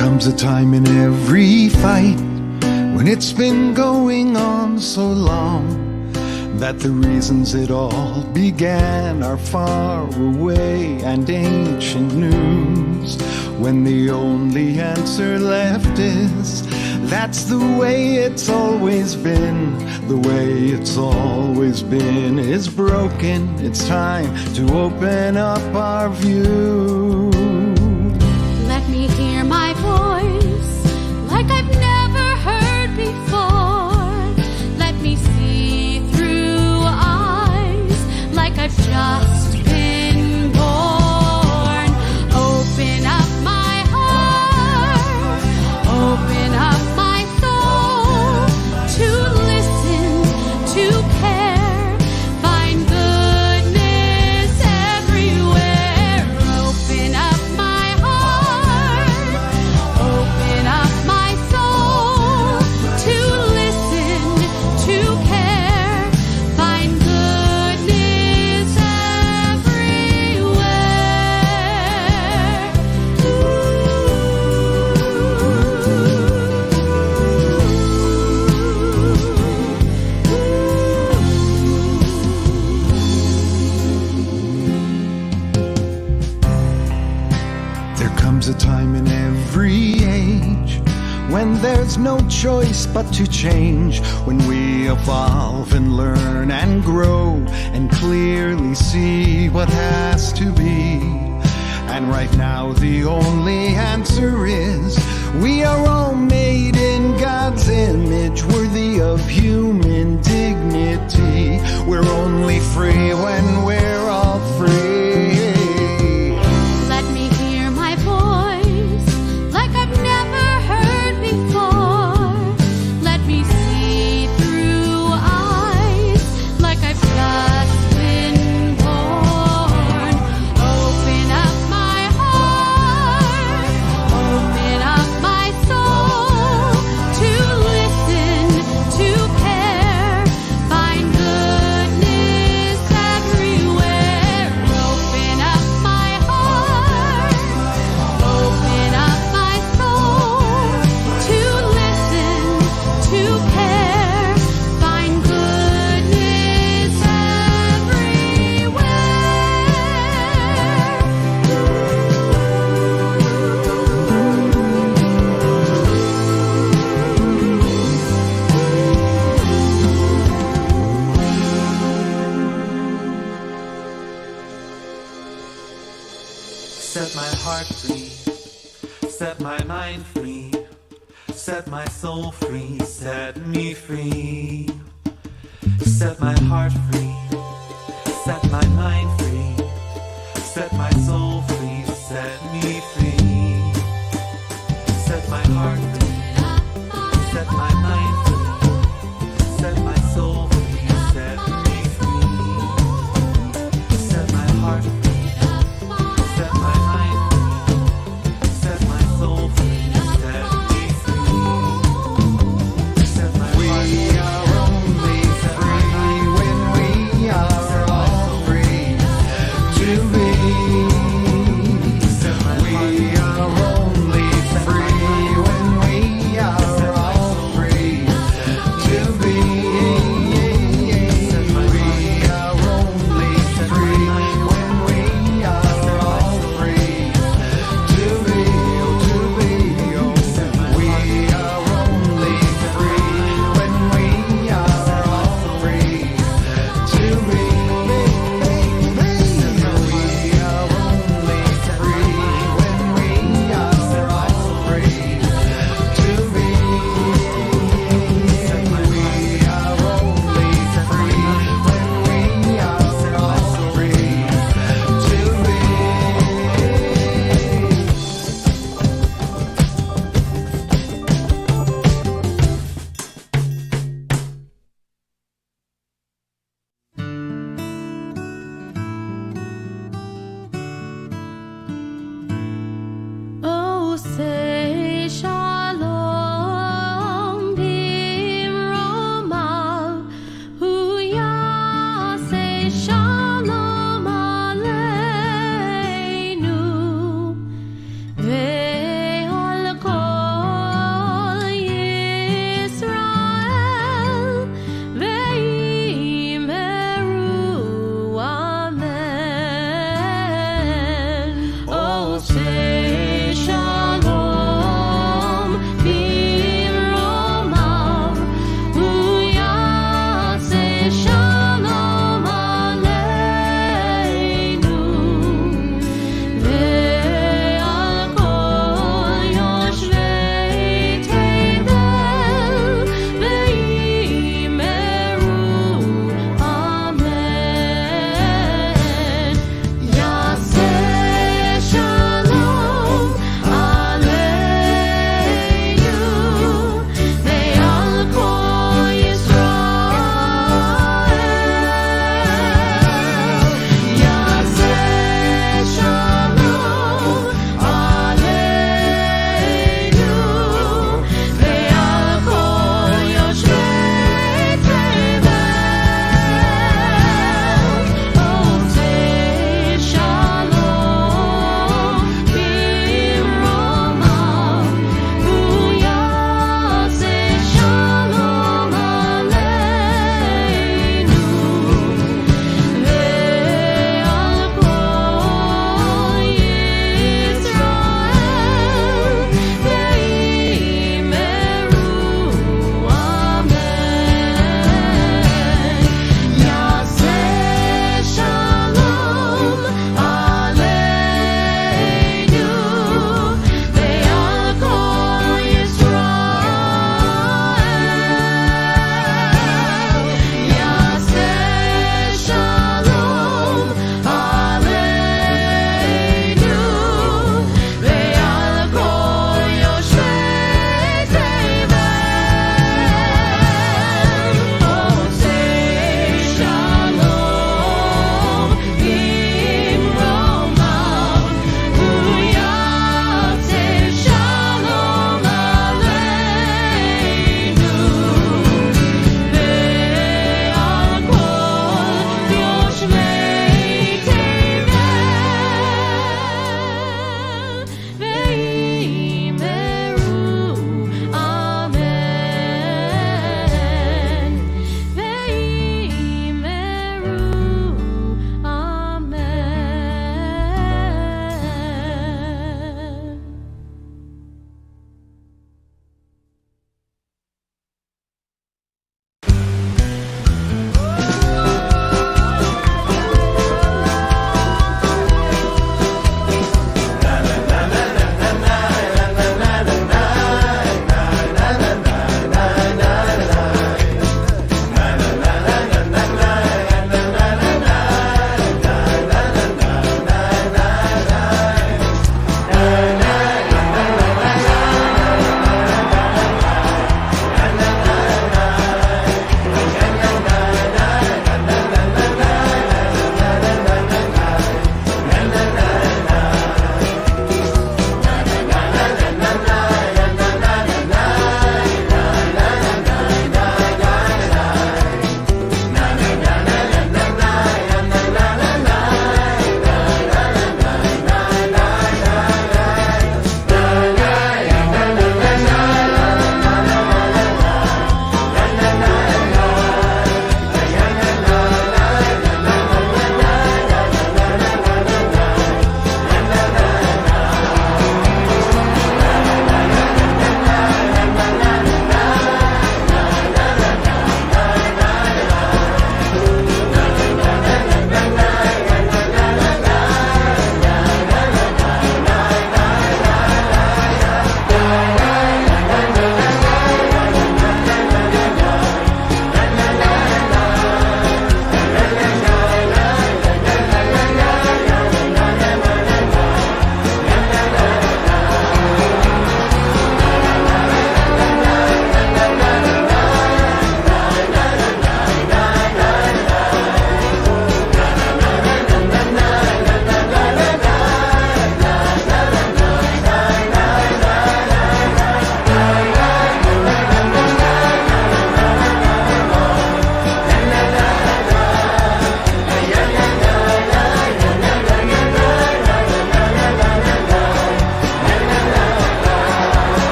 comes a time in every fight when it's been going on so long that the reasons it all began are far away and ancient news. When the only answer left is, that's the way it's always been. The way it's always been is broken. It's time to open up our view. Let me hear my voice like I've never heard before. Let me see through eyes like I've just been born. Open up my heart, open up my soul to listen, to care, find goodness everywhere. Open up my heart, open up my soul to listen, to care, find goodness There comes a time in every age when there's no choice but to change, when we evolve and learn and grow and clearly see what has to be. And right now the only answer is, we are all made in God's image, worthy of human dignity. We're only free when we're all free. Let me hear my voice like I've never heard before. Let me see through eyes like I've just been born. Open up my heart, open up my soul to listen, to care, find goodness everywhere. Open up my heart, open up my soul to listen, to care, find goodness Set my heart free, set my mind free, set my soul free, set me free. Set my heart free, set my mind free, set my soul free, set me free. Set my heart free, set my mind free, set my soul free, set me free. Set my heart free, set my mind free, set my soul free, set me free. Set my We heart free, are only free when we are all free.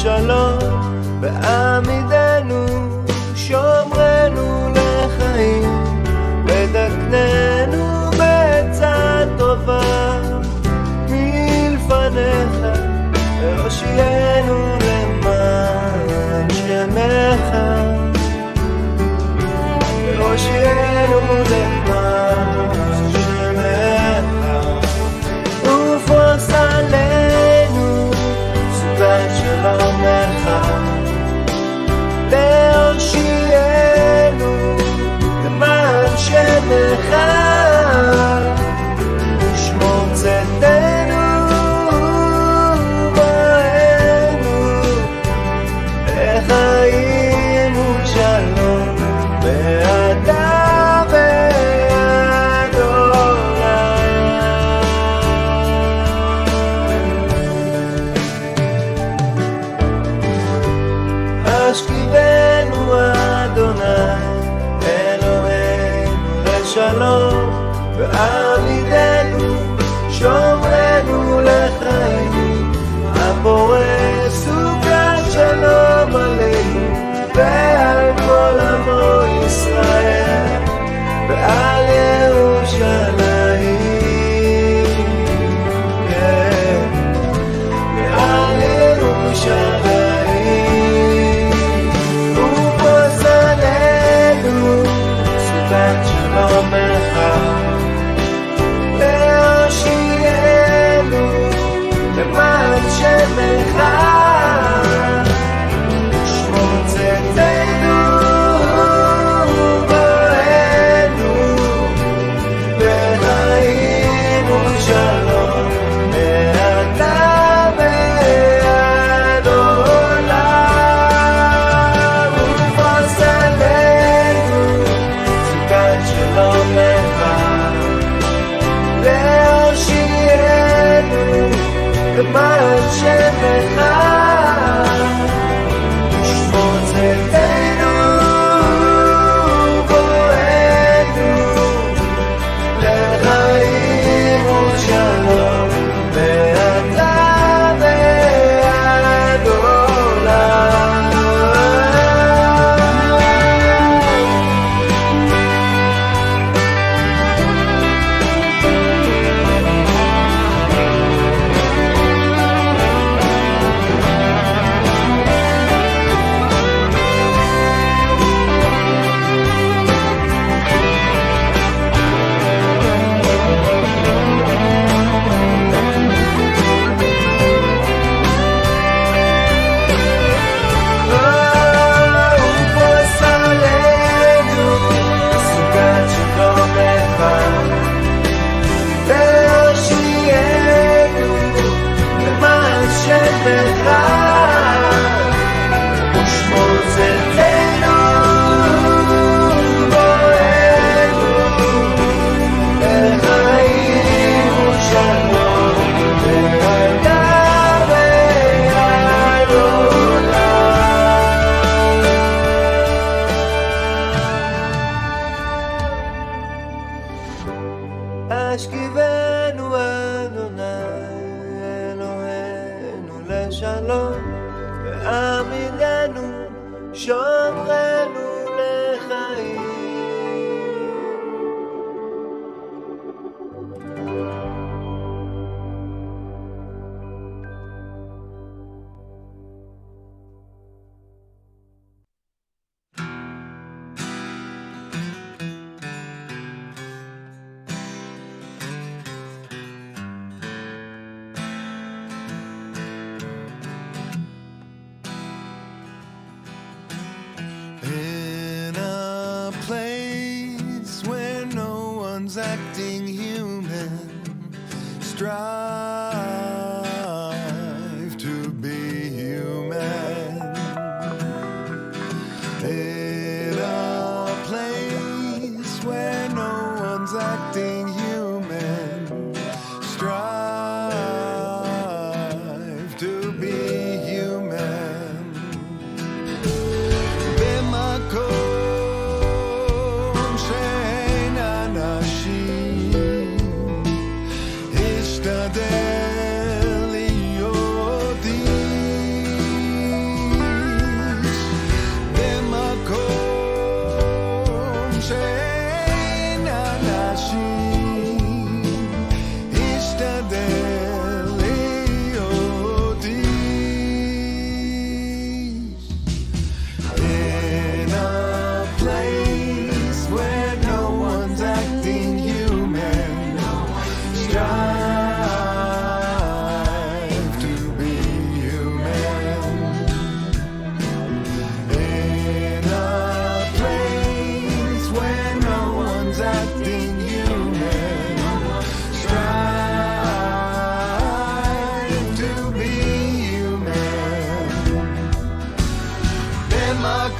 לשלום, בעמידנו שומרנו לחיים, ודקננו בעצה טובה מלפניך, והושיענו למען שמך, והושיענו למען שמך, ופרוס עלינו סוכת שלומך, להושיענו למען שמך, ושמור צאתנו ובואנו לחיים ושלום ואתה ועד עולם. השכיבנו אדוני אלוהינו לשלום, ועמידנו שומרנו לחיים, הפורש סוכת שלום עלינו ועל כל עמו ישראל ועל ירושלים, כן, ועל ירושלים, ופרוס עלינו סוכת שלומך, להושיענו למען שמך, שמור צאתנו ובואנו לחיים ושלום מעתה ועד עולם, ופרוס עלינו סוכת שלומך, להושיענו למען שמך, שמור צאתנו ובואנו לחיים ושלום מעתה ועד עולם. השכיבנו אדוני אלוהינו לשלום, ועמידנו שומרנו לחיים.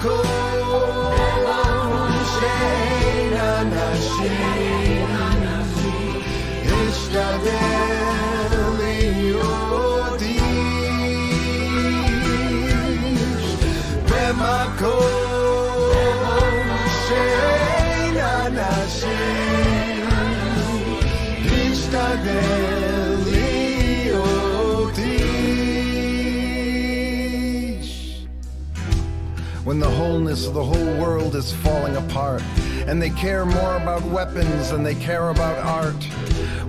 במקום שאין אנשים אשתדל להיות איש במקום שאין אנשים אשתדל להיות איש. When the wholeness of the whole world is falling apart and they care more about weapons than they care about art,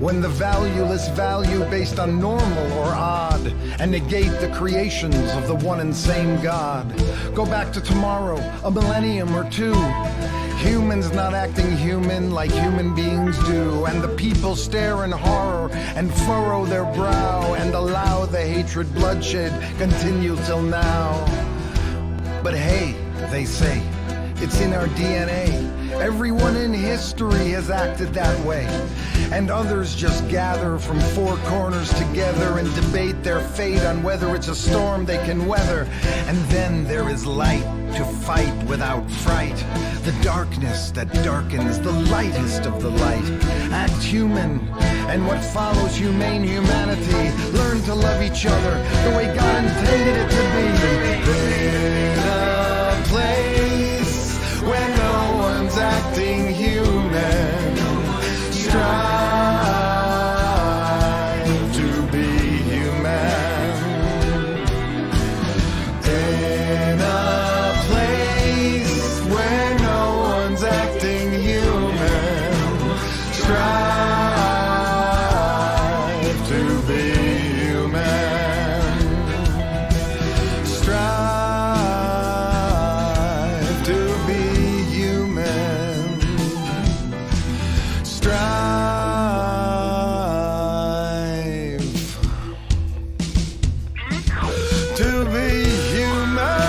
when the valueless value based on normal or odd and negate the creations of the one and same God. Go back to tomorrow, a millennium or two, humans not acting human like human beings do, and the people stare in horror and furrow their brow and allow the hatred bloodshed continue till now. But hey, they say, it's in our DNA. Everyone in history has acted that way. And others just gather from four corners together and debate their fate on whether it's a storm they can weather. And then there is light to fight without fright. The darkness that darkens the lightest of the light. Act human, and what follows humane humanity. Learn to love each other the way God intended it to be. In a place where no one's acting human, strive to be human. In a place where no one's acting human, strive to be human. Strive to be human. Strive to be human.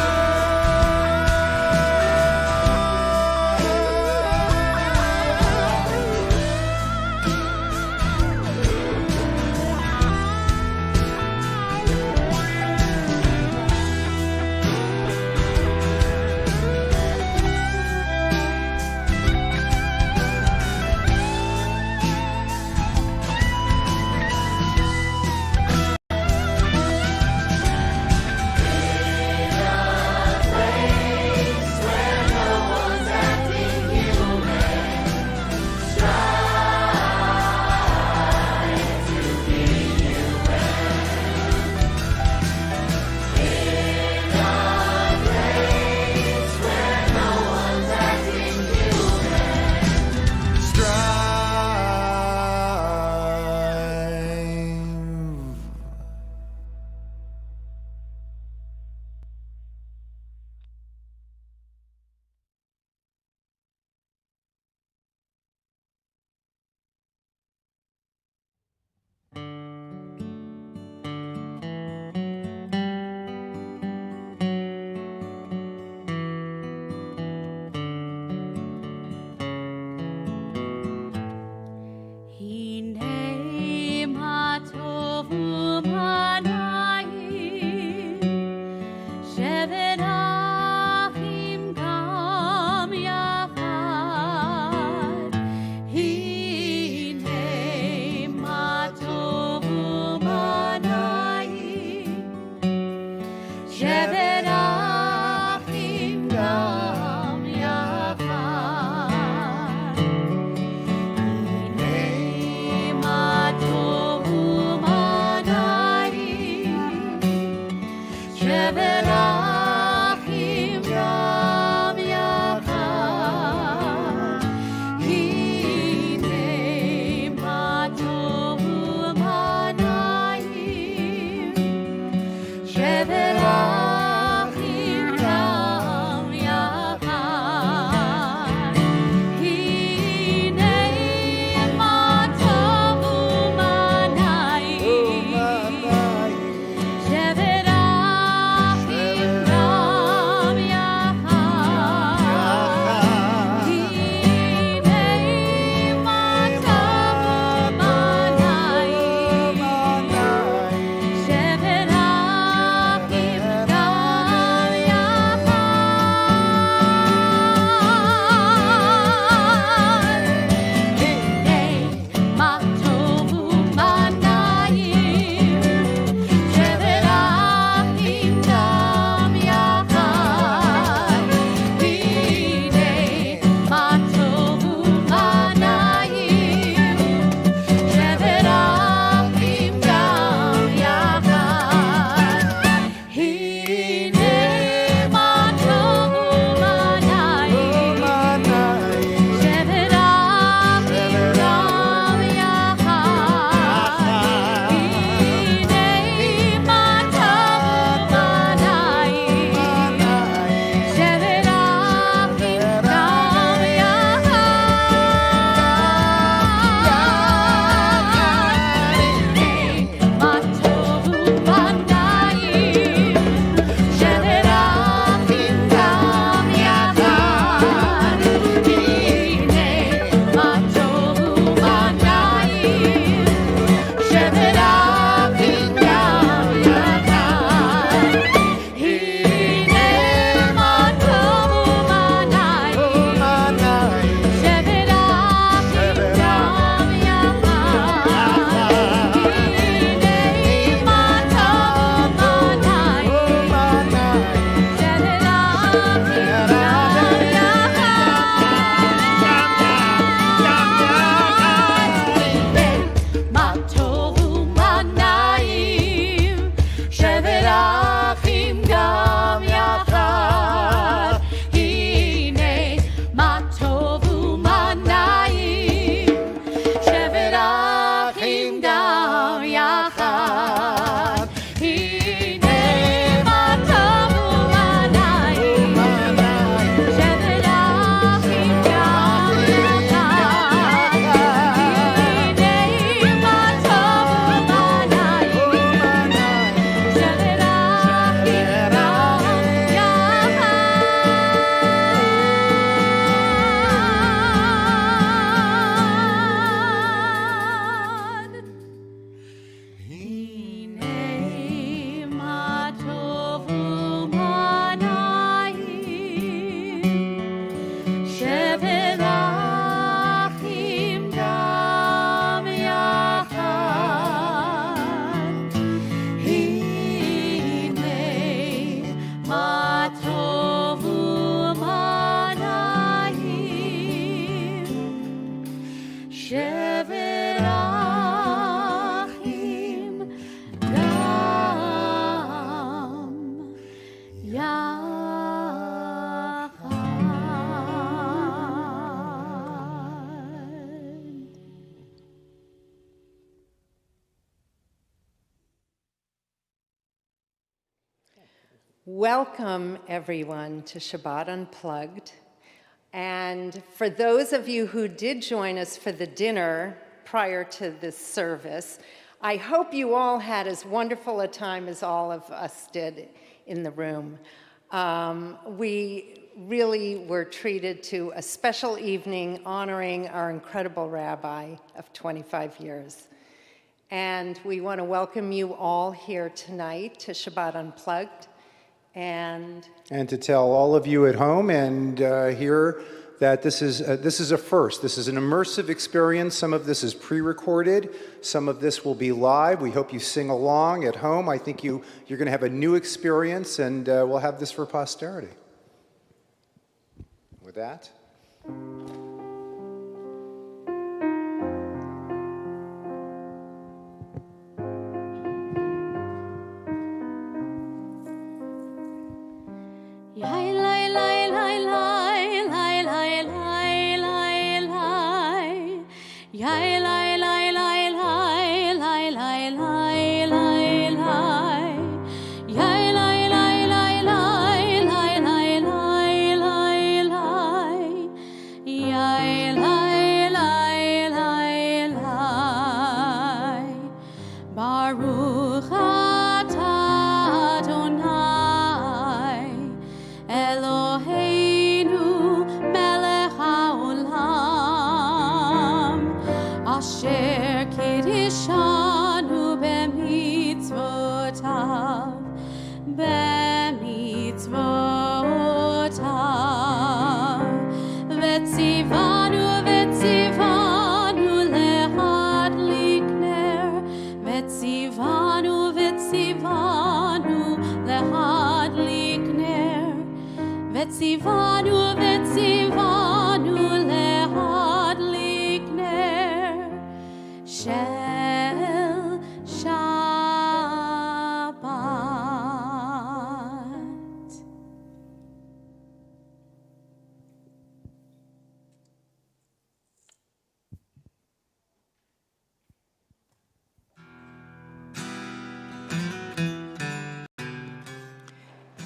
Welcome, everyone, to Shabbat Unplugged. And for those of you who did join us for the dinner prior to this service, I hope you all had as wonderful a time as all of us did in the room. We really were treated to a special evening honoring our incredible rabbi of 25 years. And we want to welcome you all here tonight to Shabbat Unplugged. And to tell all of you at home and here that this is a first. This is an immersive experience. Some of this is pre-recorded. Some of this will be live. We hope you sing along at home. I think you're going to have a new experience, and we'll have this for posterity. With that.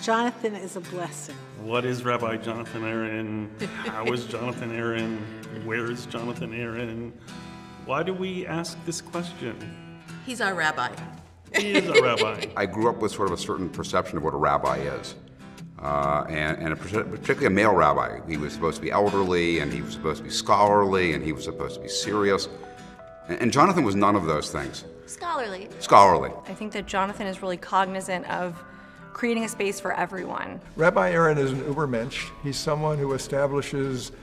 Jonathan is a blessing. What is Rabbi Jonathan Aaron? How is Jonathan Aaron? Where is Jonathan Aaron? Why do we ask this question? He's our rabbi. He is a rabbi. I grew up with sort of a certain perception of what a rabbi is, and particularly a male rabbi. He was supposed to be elderly, and he was supposed to be scholarly, and he was supposed to be serious. And Jonathan was none of those things. Scholarly. Scholarly. I think that Jonathan is really cognizant of creating a space for everyone. Rabbi Aaron is an Ubermensch. He's someone who establishes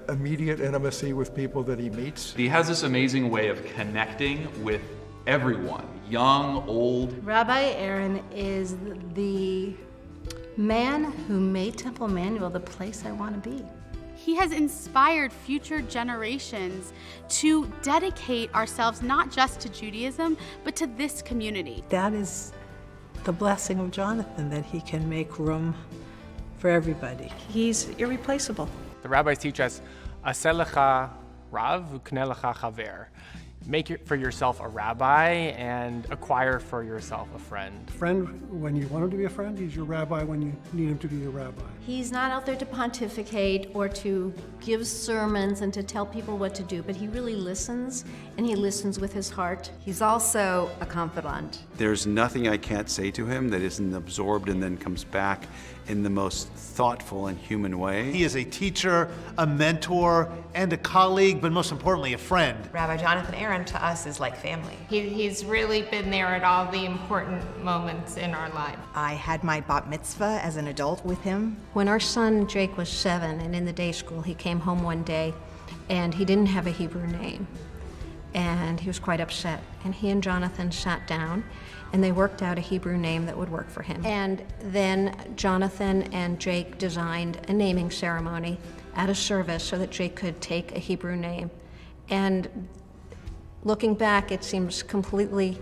immediate intimacy with people that he meets. He has this amazing way of connecting with everyone, young, old. Rabbi Aaron is the man who made Temple Emmanuel the place I want to be. He has inspired future generations to dedicate ourselves not just to Judaism, but to this community. That is the blessing of Jonathan, that he can make room for everybody. He's irreplaceable. The rabbis teach us, "Aseh lecha rav u'kneh lecha chaver." Make for yourself a rabbi and acquire for yourself a friend. Friend when you want him to be a friend, he's your rabbi when you need him to be your rabbi. He's not out there to pontificate or to give sermons and to tell people what to do, but he really listens, and he listens with his heart. He's also a confidant. There's nothing I can't say to him that isn't absorbed and then comes back in the most thoughtful and human way. He is a teacher, a mentor, and a colleague, but most importantly, a friend. Rabbi Jonathan Aaron to us is like family. He's really been there at all the important moments in our life. I had my bat mitzvah as an adult with him. When our son Jake was 7 and in the day school, he came home one day and he didn't have a Hebrew name. And he was quite upset. And he and Jonathan sat down and they worked out a Hebrew name that would work for him. And then Jonathan and Jake designed a naming ceremony at a service so that Jake could take a Hebrew name. And looking back, it seems completely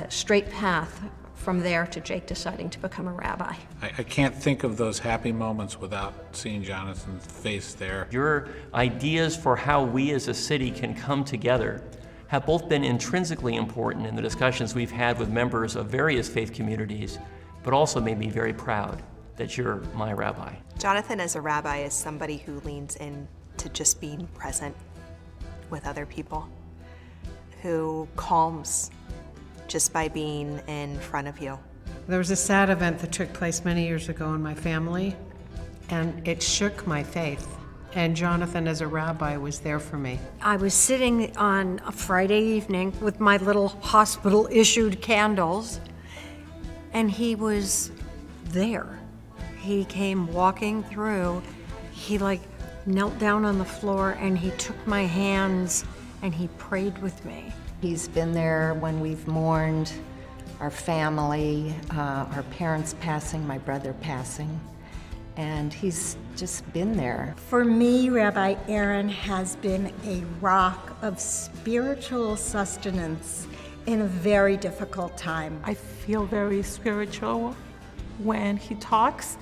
straight path from there to Jake deciding to become a rabbi. I can't think of those happy moments without seeing Jonathan's face there. Your ideas for how we as a city can come together have both been intrinsically important in the discussions we've had with members of various faith communities but also made me very proud that you're my rabbi. Jonathan as a rabbi is somebody who leans in to just being present with other people, who calms just by being in front of you. There was a sad event that took place many years ago in my family, and it shook my faith. And Jonathan, as a rabbi, was there for me. I was sitting on a Friday evening with my little hospital-issued candles, and he was there. He came walking through. He knelt down on the floor and he took my hands and he prayed with me. He's been there when we've mourned our family, our parents passing, my brother passing, and he's just been there. For me, Rabbi Aaron has been a rock of spiritual sustenance in a very difficult time. I feel very spiritual when he talks,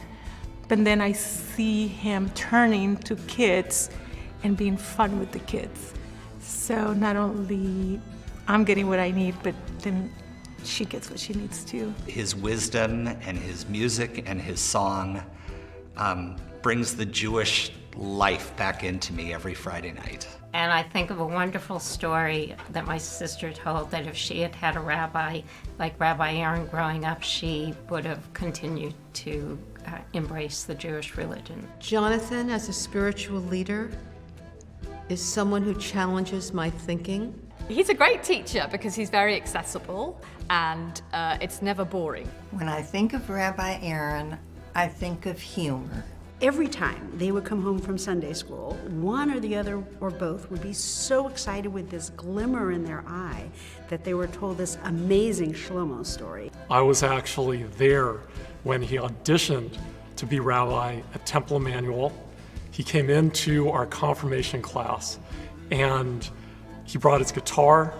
but then I see him turning to kids and being fun with the kids. So not only I'm getting what I need, but then she gets what she needs too. His wisdom and his music and his song brings the Jewish life back into me every Friday night. And I think of a wonderful story that my sister told, that if she had had a rabbi like Rabbi Aaron growing up, she would have continued to embrace the Jewish religion. Jonathan, as a spiritual leader, is someone who challenges my thinking. He's a great teacher because he's very accessible and it's never boring. When I think of Rabbi Aaron, I think of humor. Every time they would come home from Sunday school, one or the other or both would be so excited with this glimmer in their eye that they were told this amazing Shlomo story. I was actually there when he auditioned to be rabbi at Temple Emmanuel. He came into our confirmation class and he brought his guitar.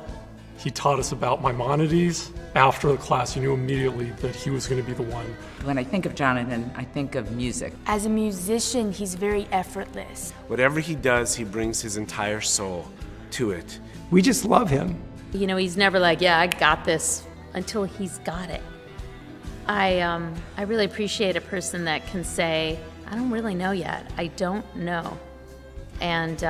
He taught us about Maimonides. After the class, you knew immediately that he was going to be the one. When I think of Jonathan, I think of music. As a musician, he's very effortless. Whatever he does, he brings his entire soul to it. We just love him. You know, he's never like, yeah, I got this, until he's got it. I really appreciate a person that can say, I don't really know yet. I don't know. And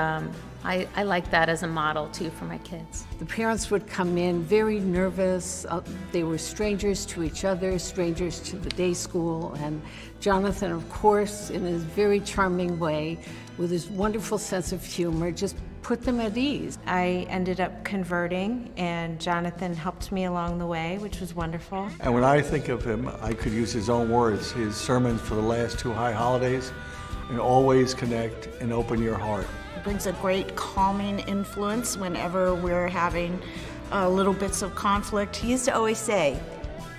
I like that as a model too for my kids. The parents would come in very nervous. They were strangers to each other, strangers to the day school. And Jonathan, of course, in his very charming way, with his wonderful sense of humor, just put them at ease. I ended up converting, and Jonathan helped me along the way, which was wonderful. And when I think of him, I could use his own words, his sermons for the last 2 high holidays, and always connect and open your heart. It brings a great calming influence whenever we're having little bits of conflict. He used to always say,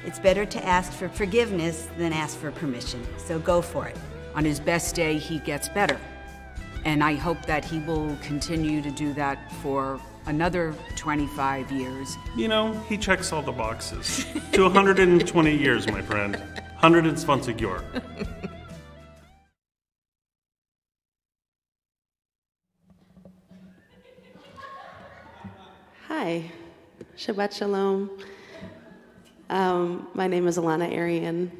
it's better to ask for forgiveness than ask for permission, so go for it. On his best day, he gets better. And I hope that he will continue to do that for another 25 years. You know, he checks all the boxes. To 120 years, my friend. 120 years. Hi, Shabbat Shalom. My name is Alana Arian.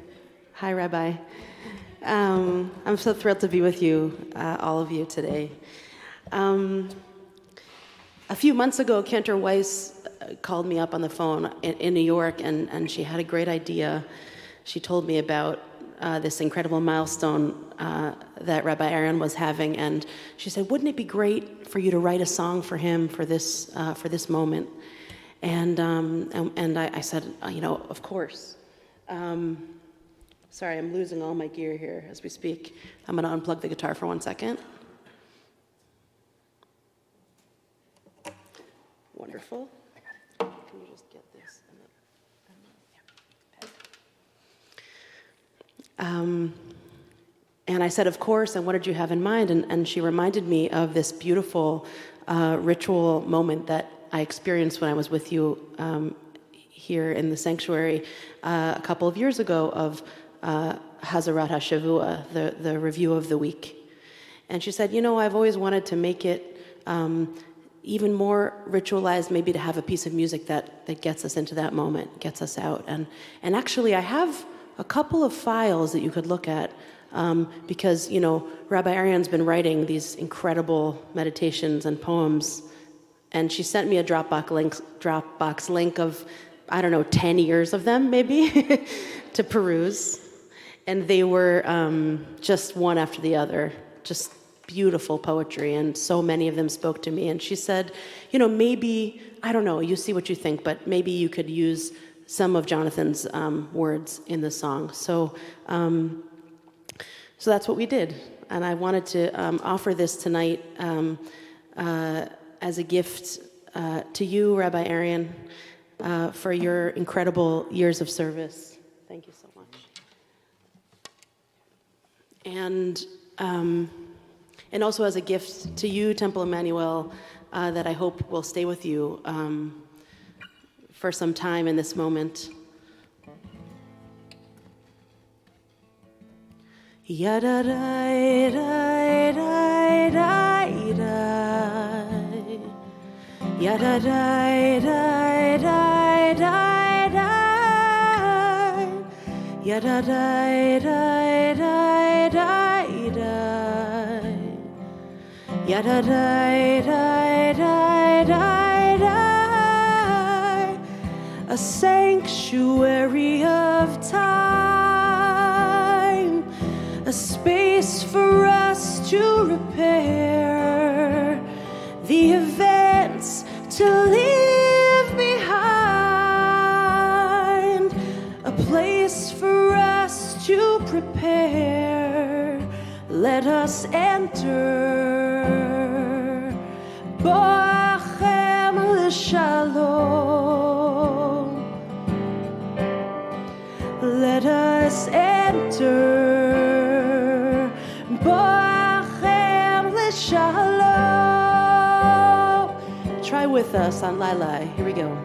Hi, Rabbi. I'm so thrilled to be with you, all of you today. A few months ago, Cantor Weiss called me up on the phone in New York, and she had a great idea. She told me about this incredible milestone that Rabbi Aaron was having, and she said, wouldn't it be great for you to write a song for him for this moment? And I said, you know, of course. Sorry, I'm losing all my gear here as we speak. I'm going to unplug the guitar for 1 second. Wonderful. Can you just get this? And I said, of course, and what did you have in mind? And she reminded me of this beautiful ritual moment that I experienced when I was with you here in the sanctuary a couple of years ago of Hazarat HaShavua, the review of the week. And she said, you know, I've always wanted to make it even more ritualized, maybe to have a piece of music that gets us into that moment, gets us out. And actually, I have a couple of files that you could look at, because, Rabbi Aaron's been writing these incredible meditations and poems, and she sent me a Dropbox link of, 10 years of them, maybe, to peruse. And they were just one after the other, just beautiful poetry, and so many of them spoke to me. And she said, maybe, I don't know, you see what you think, but maybe you could use some of Jonathan's words in the song. So that's what we did. And I wanted to offer this tonight as a gift to you, Rabbi Aaron, for your incredible years of service. Thank you so much. And also as a gift to you, Temple Emmanuel, that I hope will stay with you for some time in this moment. A sanctuary of time, a space for us to repair the events to leave behind, a place for us to prepare. Let us enter Bochem l'Shalom. Let us enter Bochem l'Shalom. Try with us on Lai Lai. Here we go.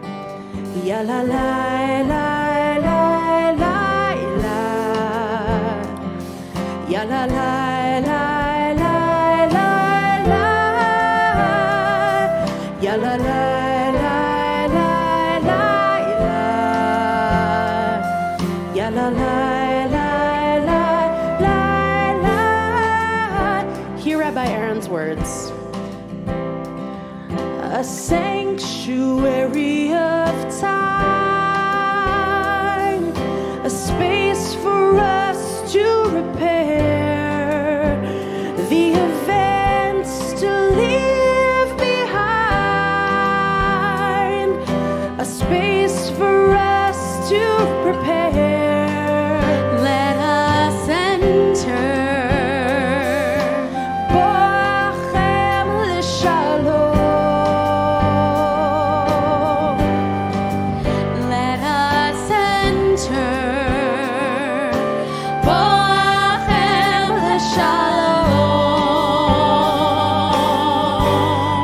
Ya la la la la la la. Ya la la. Ya la la la la la la. Ya la la la la la la. Hear Rabbi Aaron's words. A sanctuary of time, a space for us to repair the events to leave behind, a space for us to prepare. Let us enter Bochem l'Shalom. Let us enter Bochem l'Shalom.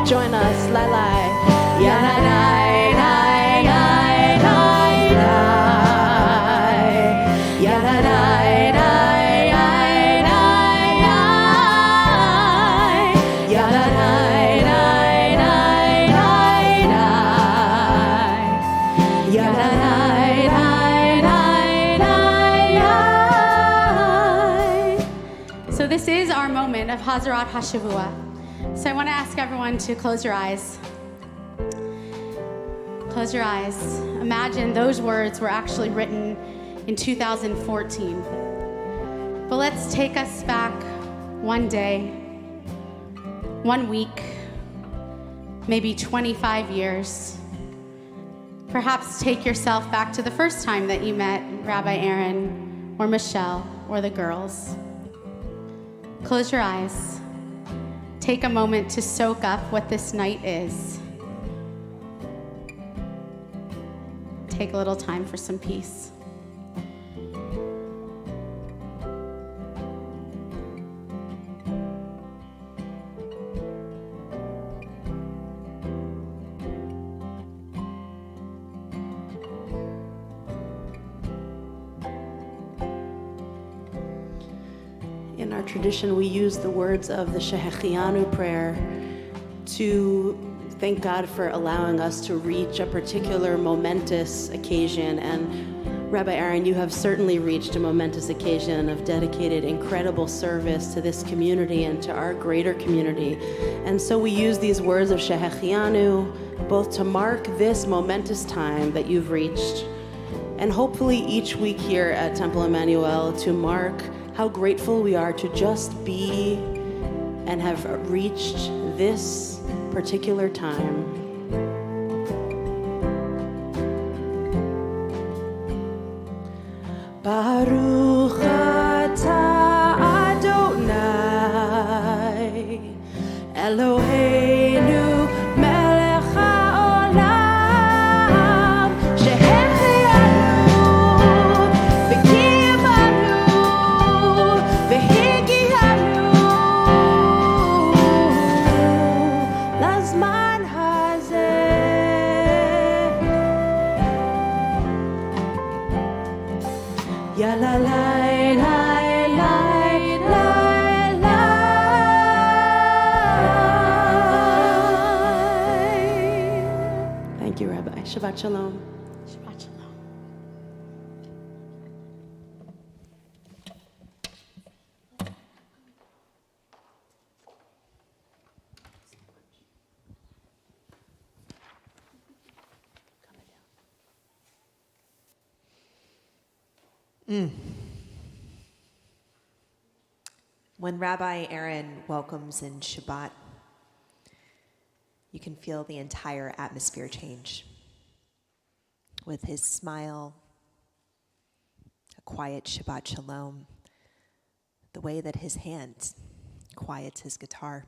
Join us, Lai Lai. Ya la la. So this is our moment of Hazarat HaShavua. So I want to ask everyone to close your eyes. Close your eyes. Imagine those words were actually written in 2014. But let's take us back one day, 1 week, maybe 25 years. Perhaps take yourself back to the first time that you met Rabbi Aaron or Michelle or the girls. Close your eyes. Take a moment to soak up what this night is. Take a little time for some peace. In our tradition, we use the words of the Shehechianu prayer to thank God for allowing us to reach a particular momentous occasion. And Rabbi Aaron, you have certainly reached a momentous occasion of dedicated, incredible service to this community and to our greater community. And so we use these words of Shehechianu both to mark this momentous time that you've reached, and hopefully each week here at Temple Emmanuel to mark how grateful we are to just be and have reached this particular time. Baruch atah Adonai Eloheinu melech haolam shehechianu v'kiyamanu v'higianu lazman hazeh. Ya la la la la la la. Thank you, Rabbi. Shabbat Shalom. Shabbat Shalom. When Rabbi Aaron welcomes in Shabbat, you can feel the entire atmosphere change. With his smile, a quiet Shabbat Shalom, the way that his hand quiets his guitar.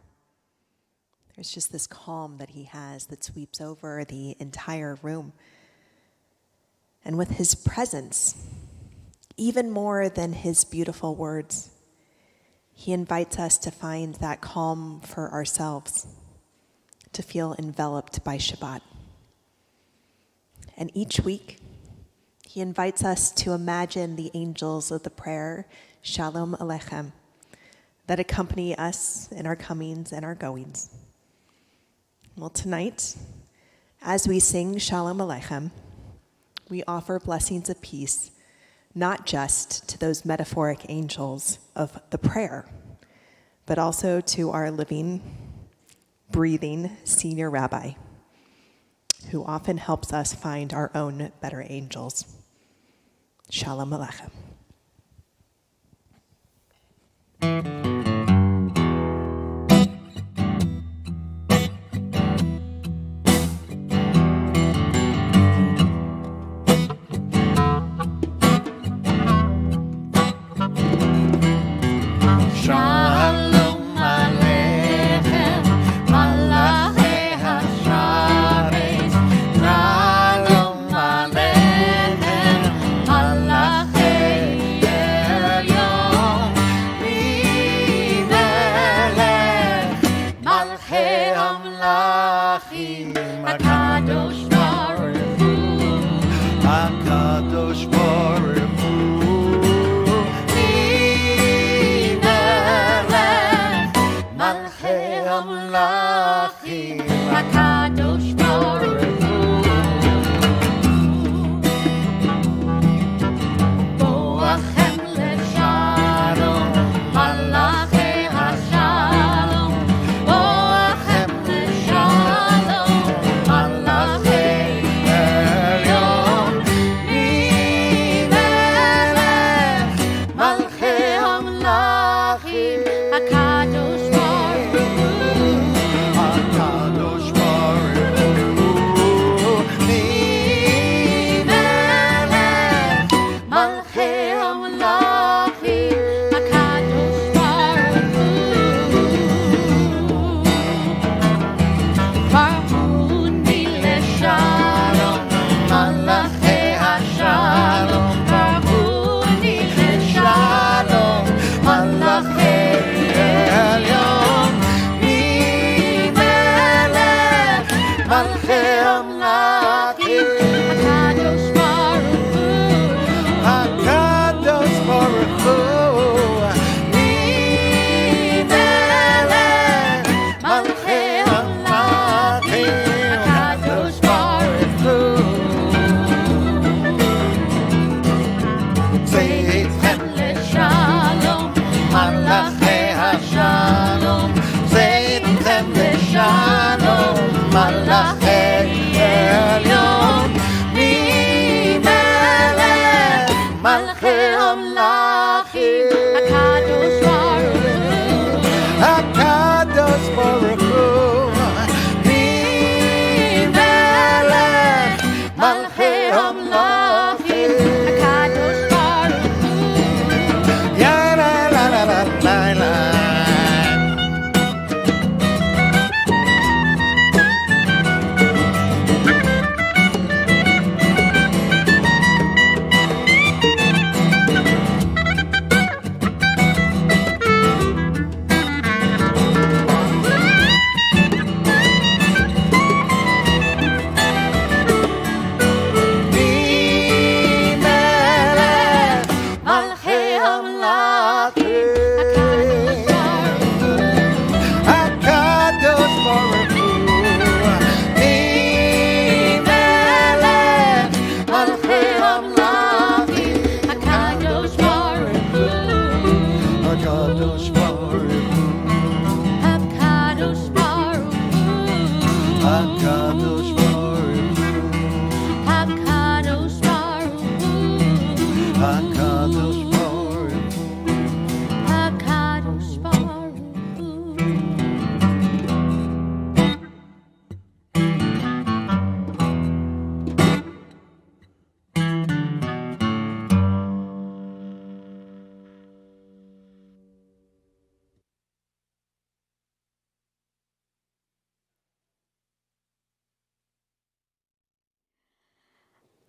There's just this calm that he has that sweeps over the entire room. And with his presence, even more than his beautiful words, he invites us to find that calm for ourselves, to feel enveloped by Shabbat. And each week, he invites us to imagine the angels of the prayer, Shalom Aleichem, that accompany us in our comings and our goings. Well, tonight, as we sing Shalom Aleichem, we offer blessings of peace, not just to those metaphoric angels of the prayer, but also to our living, breathing senior rabbi, who often helps us find our own better angels. Shalom Aleichem. Shalom Aleichem, Malachei Hasharetz. Shalom Aleichem, Malachei Hakadosh Baruch Hu, Hakadosh Baruch Hu, Mimelech Malchei Hamlachim, Hakadosh Baruch Hu, Ya la la la la la la.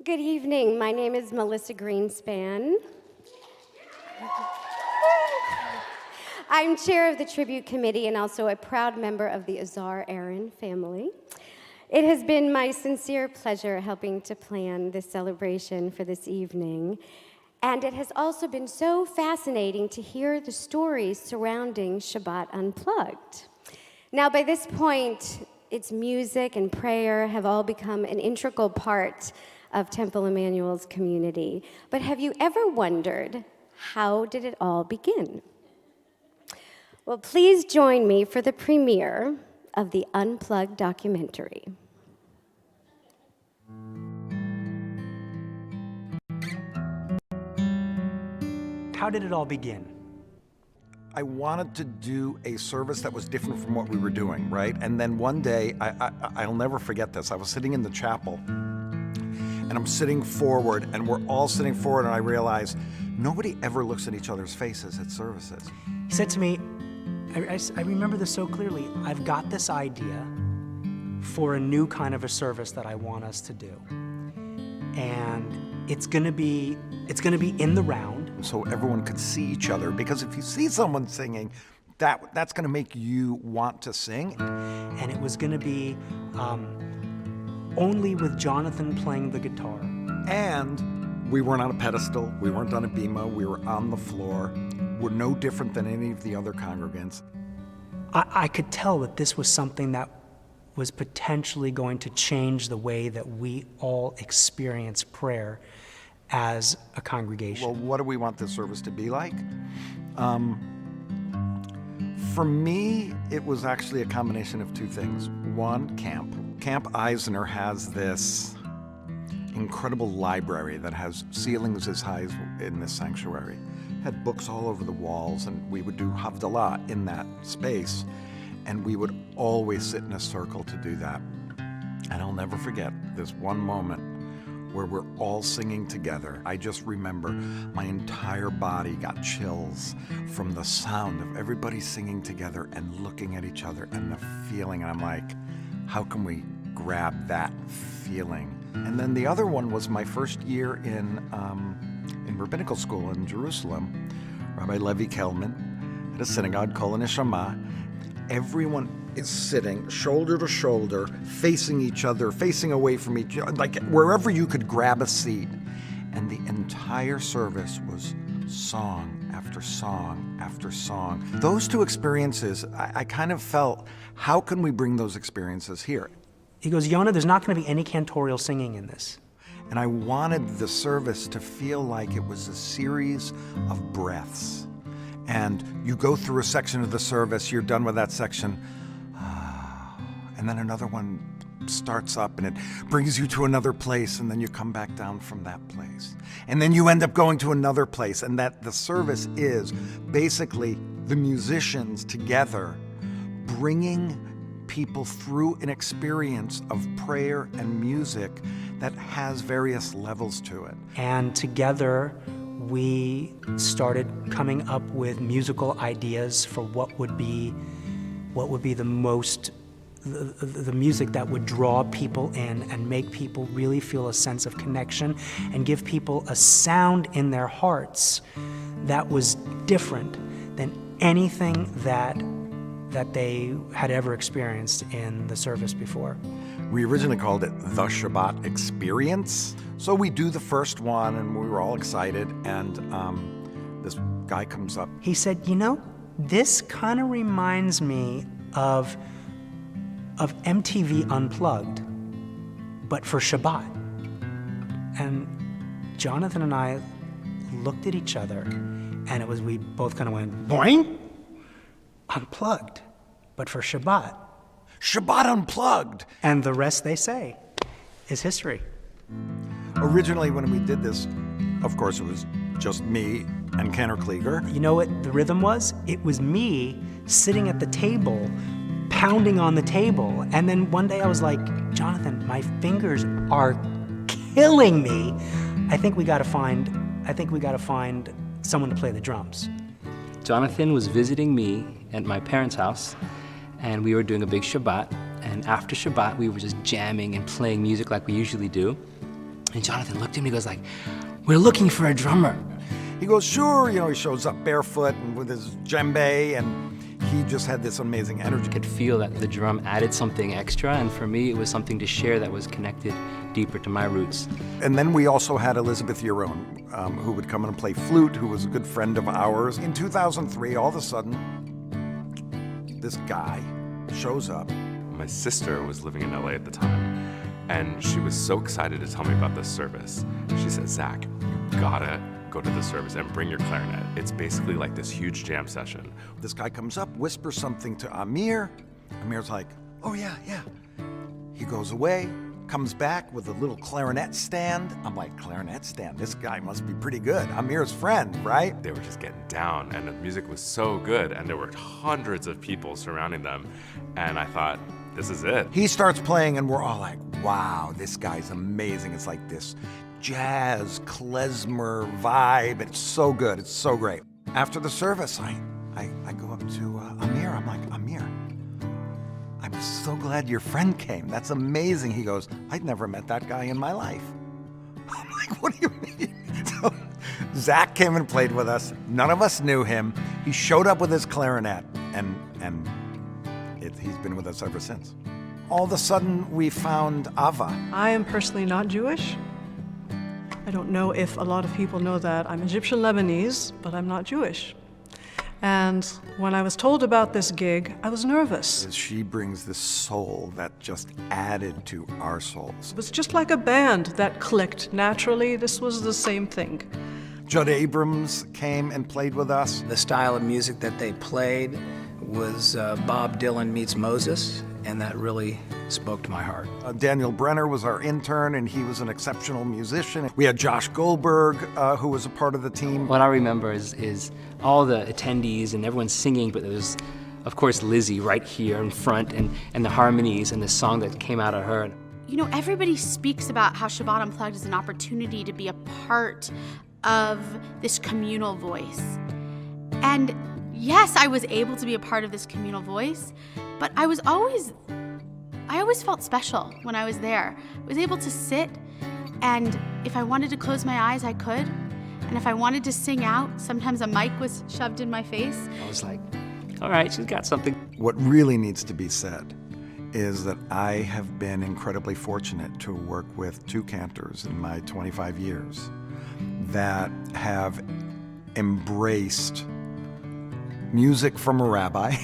Good evening. My name is Melissa Greenspan. I'm chair of the tribute committee and also a proud member of the Aaron family. It has been my sincere pleasure helping to plan this celebration for this evening. And it has also been so fascinating to hear the stories surrounding Shabbat Unplugged. Now, by this point, its music and prayer have all become an integral part of Temple Emmanuel's community. But have you ever wondered, how did it all begin? Well, please join me for the premiere of the Unplugged documentary. How did it all begin? I wanted to do a service that was different from what we were doing, right? And then one day, I'll never forget this. I was sitting in the chapel, and I'm sitting forward, and we're all sitting forward, and I realized nobody ever looks at each other's faces at services. He said to me, I remember this so clearly, I've got this idea for a new kind of a service that I want us to do. And it's gonna be in the round. So everyone could see each other, because if you see someone singing, that's gonna make you want to sing. And it was gonna be only with Jonathan playing the guitar. And we weren't on a pedestal, we weren't on a bima, we were on the floor. We're no different than any of the other congregants. I could tell that this was something that was potentially going to change the way that we all experience prayer as a congregation. Well, what do we want this service to be like? For me, it was actually a combination of two things. One, camp. Camp Eisner has this incredible library that has ceilings as high as in this sanctuary. Had books all over the walls, and we would do Havdalah in that space, and we would always sit in a circle to do that. And I'll never forget this one moment where we're all singing together. I just remember my entire body got chills from the sound of everybody singing together and looking at each other and the feeling, and I'm like, how can we grab that feeling? And then the other one was my first year in rabbinical school in Jerusalem. Rabbi Levi Kelman at a synagogue, Kol Neshama. Everyone is sitting shoulder to shoulder, facing each other, facing away from each other, like wherever you could grab a seat. And the entire service was song after song after song. Those two experiences, I kind of felt, how can we bring those experiences here? He goes, Yonah, there's not going to be any cantorial singing in this. And I wanted the service to feel like it was a series of breaths. And you go through a section of the service, you're done with that section, and then another one starts up and it brings you to another place, and then you come back down from that place. And then you end up going to another place, and that the service is basically the musicians together bringing people through an experience of prayer and music that has various levels to it. And together, we started coming up with musical ideas for what would be the most, the music that would draw people in and make people really feel a sense of connection and give people a sound in their hearts that was different than anything that they had ever experienced in the service before. We originally called it the Shabbat Experience. So we do the first one, and we were all excited, and this guy comes up. He said, you know, this kind of reminds me of MTV Unplugged, but for Shabbat. And Jonathan and I looked at each other, and we both kind of went, boing? Unplugged, but for Shabbat. Shabbat Unplugged! And the rest, they say, is history. Originally, when we did this, of course, it was just me and Kenner Klieger. You know what the rhythm was? It was me sitting at the table, pounding on the table. And then one day I was like, Jonathan, my fingers are killing me. I think we gotta find someone to play the drums. Jonathan was visiting me at my parents' house, and we were doing a big Shabbat. And after Shabbat, we were just jamming and playing music like we usually do. And Jonathan looked at me and goes like, we're looking for a drummer. He goes, sure, he shows up barefoot and with his djembe, and he just had this amazing energy. I could feel that the drum added something extra, and for me, it was something to share that was connected deeper to my roots. And then we also had Elizabeth Yaron, who would come in and play flute, who was a good friend of ours. In 2003, all of a sudden, this guy shows up. My sister was living in LA at the time, and she was so excited to tell me about this service. She said, Zach, you gotta go to the service and bring your clarinet. It's basically like this huge jam session. This guy comes up, whispers something to Amir. Amir's like, oh yeah. He goes away, comes back with a little clarinet stand. I'm like, clarinet stand? This guy must be pretty good. Amir's friend, right? They were just getting down, and the music was so good, and there were hundreds of people surrounding them, and I thought, this is it. He starts playing, and we're all like, wow, this guy's amazing. It's like this jazz, klezmer vibe. It's so good. It's so great. After the service, I go up to Amir. I'm like, Amir, I'm so glad your friend came. That's amazing. He goes, I'd never met that guy in my life. I'm like, what do you mean? So Zach came and played with us. None of us knew him. He showed up with his clarinet, and he's been with us ever since. All of a sudden, we found Ava. I am personally not Jewish. I don't know if a lot of people know that. I'm Egyptian Lebanese, but I'm not Jewish. And when I was told about this gig, I was nervous. She brings this soul that just added to our souls. It was just like a band that clicked naturally. This was the same thing. Judd Abrams came and played with us. The style of music that they played was Bob Dylan meets Moses, and that really spoke to my heart. Daniel Brenner was our intern, and he was an exceptional musician. We had Josh Goldberg, who was a part of the team. What I remember is all the attendees and everyone singing, but there was, of course, Lizzie right here in front, and the harmonies and the song that came out of her. You know, everybody speaks about how Shabbat Unplugged is an opportunity to be a part of this communal voice. And yes, I was able to be a part of this communal voice, but I always felt special when I was there. I was able to sit, and if I wanted to close my eyes, I could. And if I wanted to sing out, sometimes a mic was shoved in my face. I was like, all right, she's got something. What really needs to be said is that I have been incredibly fortunate to work with two cantors in my 25 years that have embraced music from a rabbi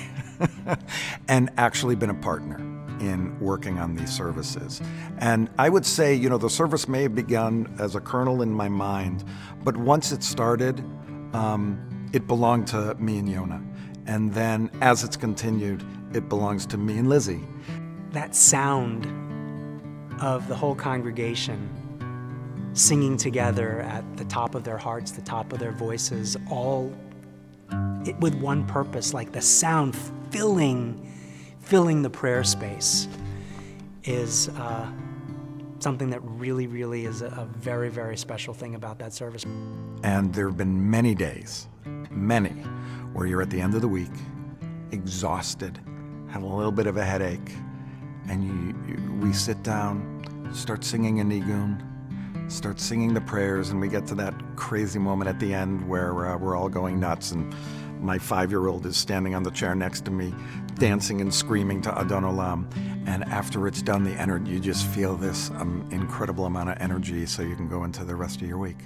and actually been a partner in working on these services. And I would say, the service may have begun as a kernel in my mind, but once it started, it belonged to me and Yona. And then as it's continued, it belongs to me and Lizzie. That sound of the whole congregation singing together at the top of their hearts, the top of their voices, all with one purpose, like the sound filling the prayer space, is something that really, really is a very, very special thing about that service. And there have been many days, many, where you're at the end of the week, exhausted, have a little bit of a headache, and we sit down, start singing a nigun, start singing the prayers, and we get to that crazy moment at the end where we're all going nuts, and my 5-year-old is standing on the chair next to me, dancing and screaming to Adon Olam. And after it's done, the energy, you just feel this incredible amount of energy so you can go into the rest of your week.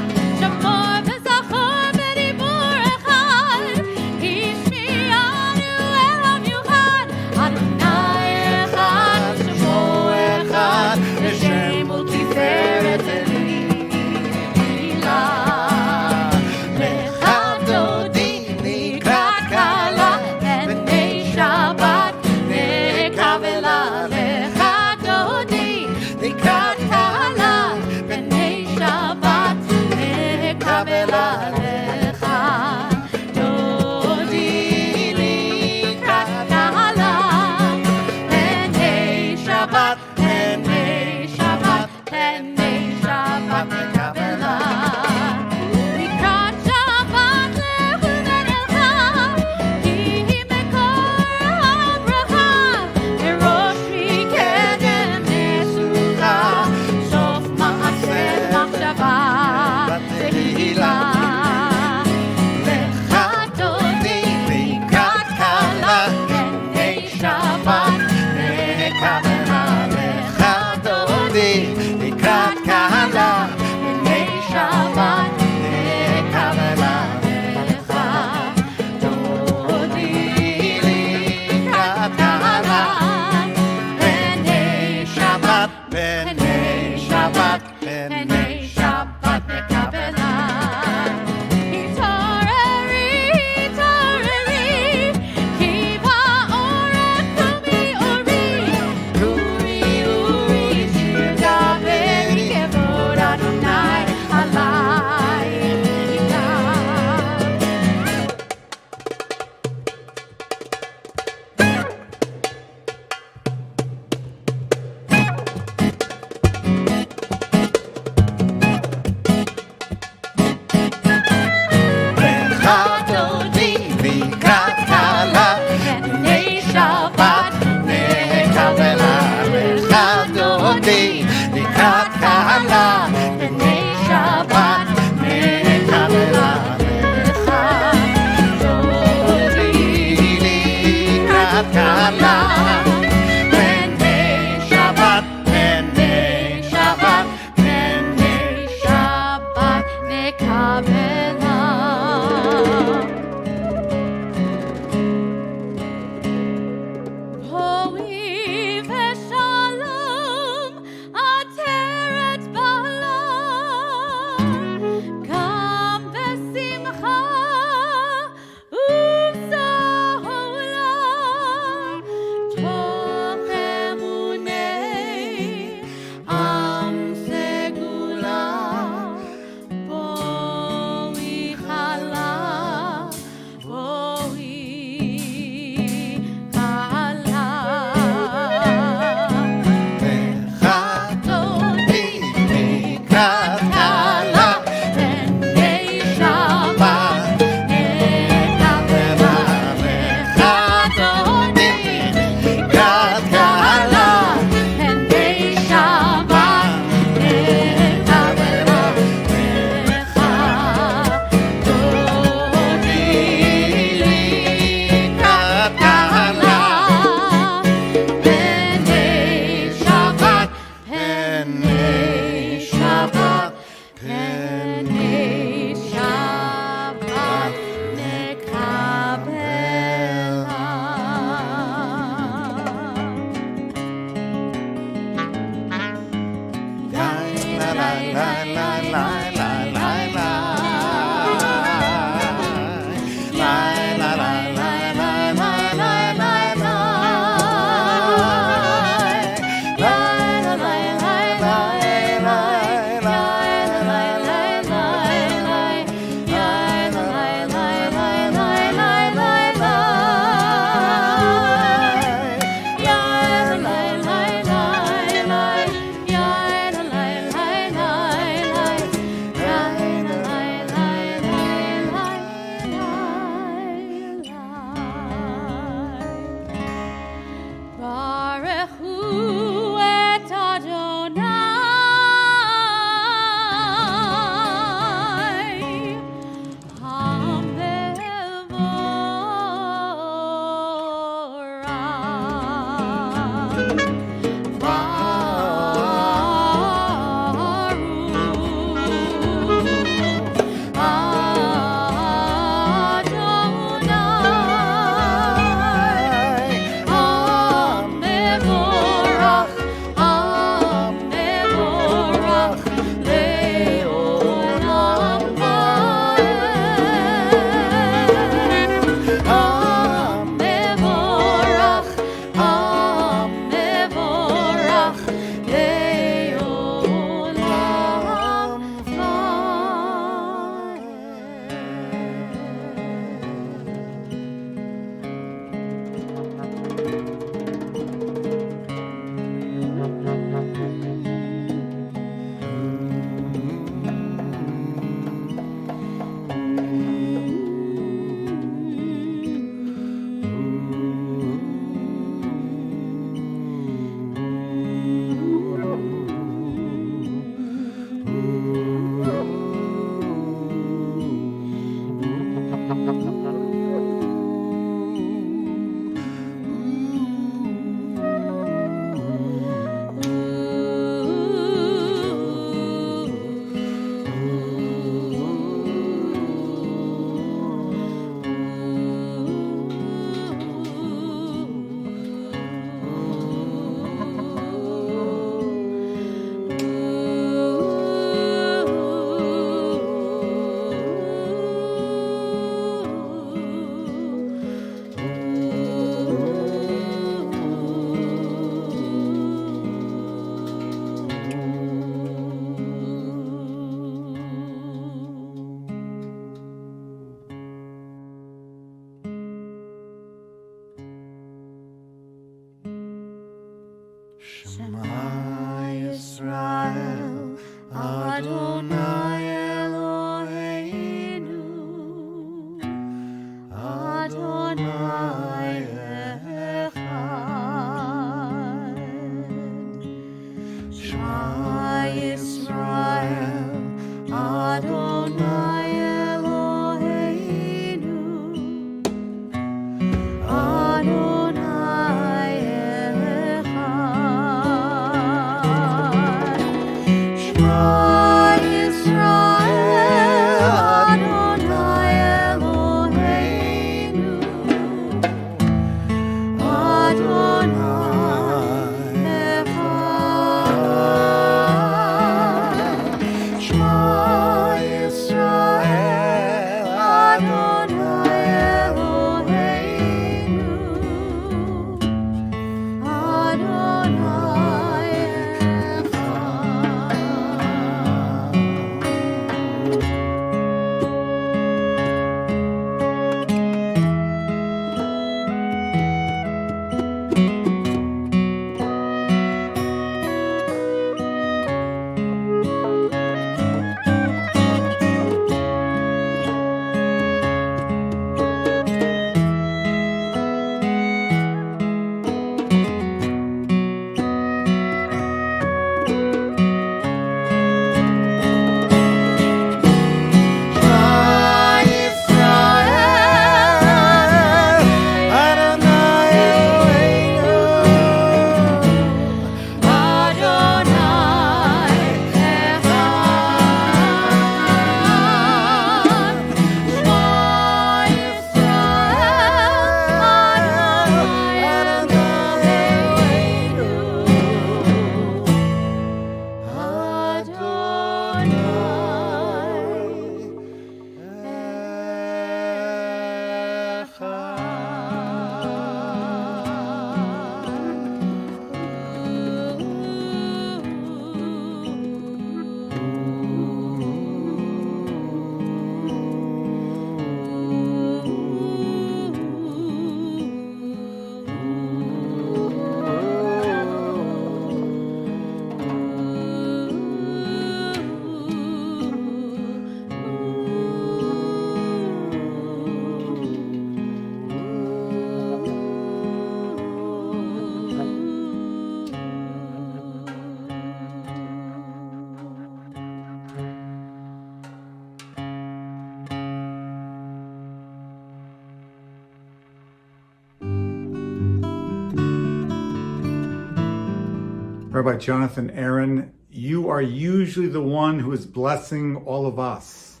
Rabbi Jonathan Aaron, you are usually the one who is blessing all of us.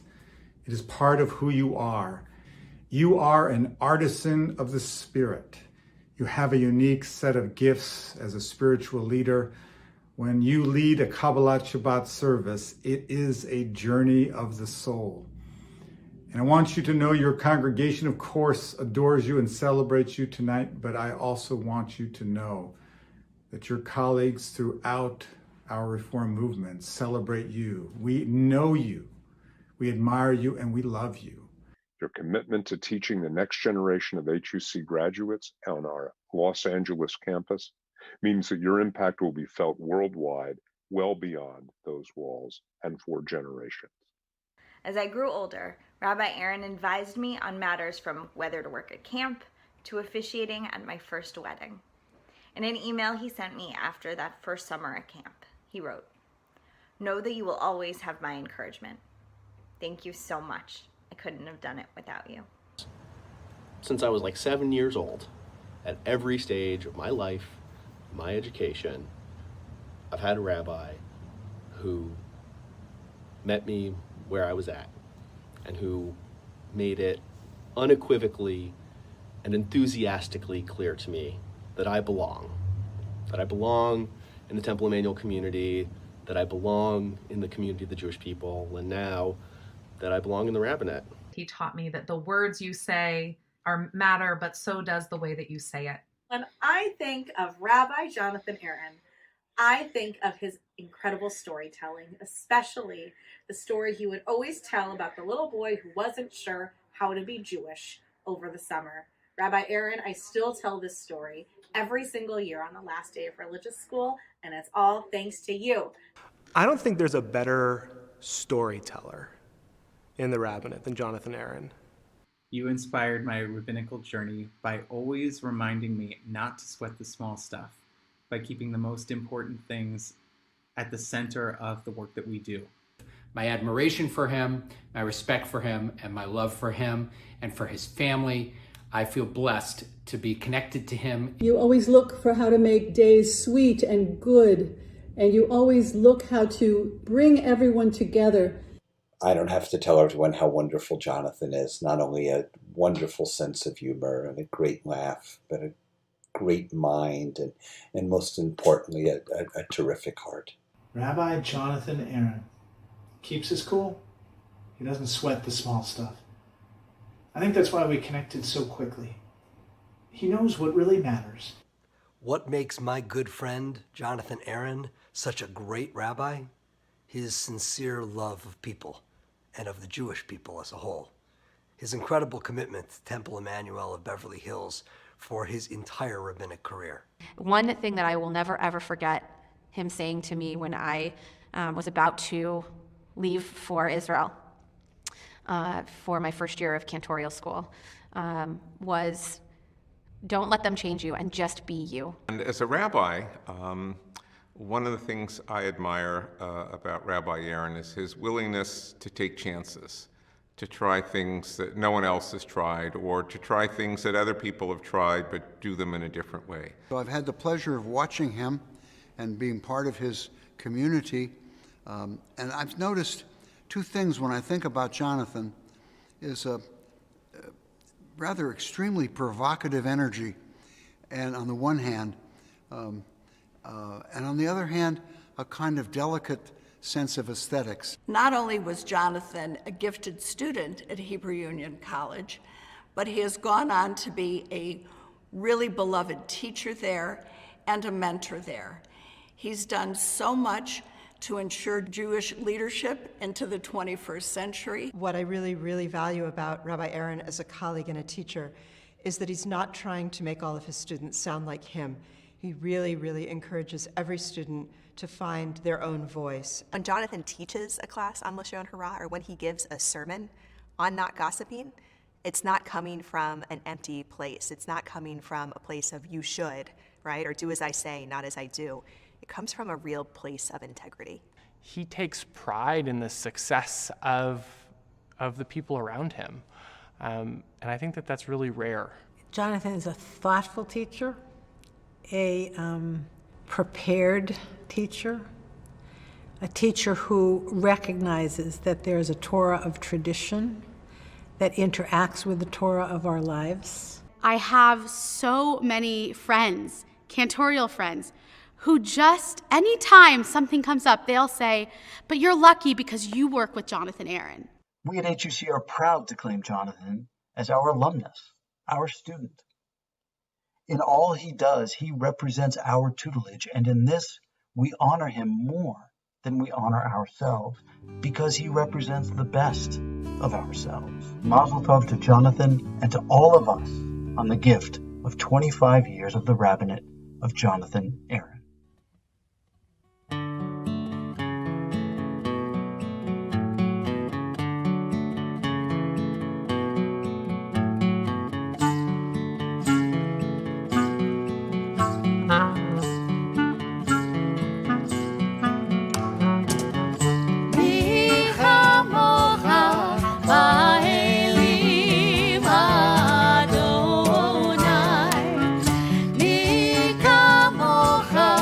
It is part of who you are. You are an artisan of the Spirit. You have a unique set of gifts as a spiritual leader. When you lead a Kabbalat Shabbat service, it is a journey of the soul. And I want you to know your congregation, of course, adores you and celebrates you tonight, but I also want you to know that your colleagues throughout our Reform movement celebrate you. We know you, we admire you, and we love you. Your commitment to teaching the next generation of HUC graduates on our Los Angeles campus means that your impact will be felt worldwide, well beyond those walls and for generations. As I grew older, Rabbi Aaron advised me on matters from whether to work at camp to officiating at my first wedding. In an email he sent me after that first summer at camp, he wrote, "Know that you will always have my encouragement. Thank you so much. I couldn't have done it without you." Since I was like 7 years old, at every stage of my life, my education, I've had a rabbi who met me where I was at and who made it unequivocally and enthusiastically clear to me that I belong in the Temple Emmanuel community, that I belong in the community of the Jewish people, and now that I belong in the rabbinate. He taught me that the words you say matter, but so does the way that you say it. When I think of Rabbi Jonathan Aaron, I think of his incredible storytelling, especially the story he would always tell about the little boy who wasn't sure how to be Jewish over the summer. Rabbi Aaron, I still tell this story every single year on the last day of religious school, and it's all thanks to you. I don't think there's a better storyteller in the rabbinate than Jonathan Aaron. You inspired my rabbinical journey by always reminding me not to sweat the small stuff, by keeping the most important things at the center of the work that we do. My admiration for him, my respect for him, and my love for him and for his family. I feel blessed to be connected to him. You always look for how to make days sweet and good, and you always look how to bring everyone together. I don't have to tell everyone how wonderful Jonathan is. Not only a wonderful sense of humor and a great laugh, but a great mind and most importantly, a terrific heart. Rabbi Jonathan Aaron keeps his cool. He doesn't sweat the small stuff. I think that's why we connected so quickly. He knows what really matters. What makes my good friend, Jonathan Aaron, such a great rabbi? His sincere love of people and of the Jewish people as a whole. His incredible commitment to Temple Emmanuel of Beverly Hills for his entire rabbinic career. One thing that I will never ever forget him saying to me when I was about to leave for Israel for my first year of cantorial school was, "Don't let them change you and just be you." And as a rabbi, one of the things I admire about Rabbi Aaron is his willingness to take chances, to try things that no one else has tried, or to try things that other people have tried but do them in a different way. So I've had the pleasure of watching him and being part of his community, and I've noticed two things when I think about Jonathan is a rather extremely provocative energy, and on the one hand, and on the other hand, a kind of delicate sense of aesthetics. Not only was Jonathan a gifted student at Hebrew Union College, but he has gone on to be a really beloved teacher there and a mentor there. He's done so much to ensure Jewish leadership into the 21st century. What I really, really value about Rabbi Aaron as a colleague and a teacher is that he's not trying to make all of his students sound like him. He really, really encourages every student to find their own voice. When Jonathan teaches a class on Lashon Hara, or when he gives a sermon on not gossiping, it's not coming from an empty place. It's not coming from a place of you should, right? Or do as I say, not as I do. It comes from a real place of integrity. He takes pride in the success of the people around him. And I think that that's really rare. Jonathan is a thoughtful teacher, a prepared teacher, a teacher who recognizes that there's a Torah of tradition that interacts with the Torah of our lives. I have so many friends, cantorial friends, who just, anytime something comes up, they'll say, but you're lucky because you work with Jonathan Aaron. We at HUC are proud to claim Jonathan as our alumnus, our student. In all he does, he represents our tutelage, and in this, we honor him more than we honor ourselves, because he represents the best of ourselves. Mazel tov to Jonathan and to all of us on the gift of 25 years of the rabbinate of Jonathan Aaron. Adonai, mi kamocha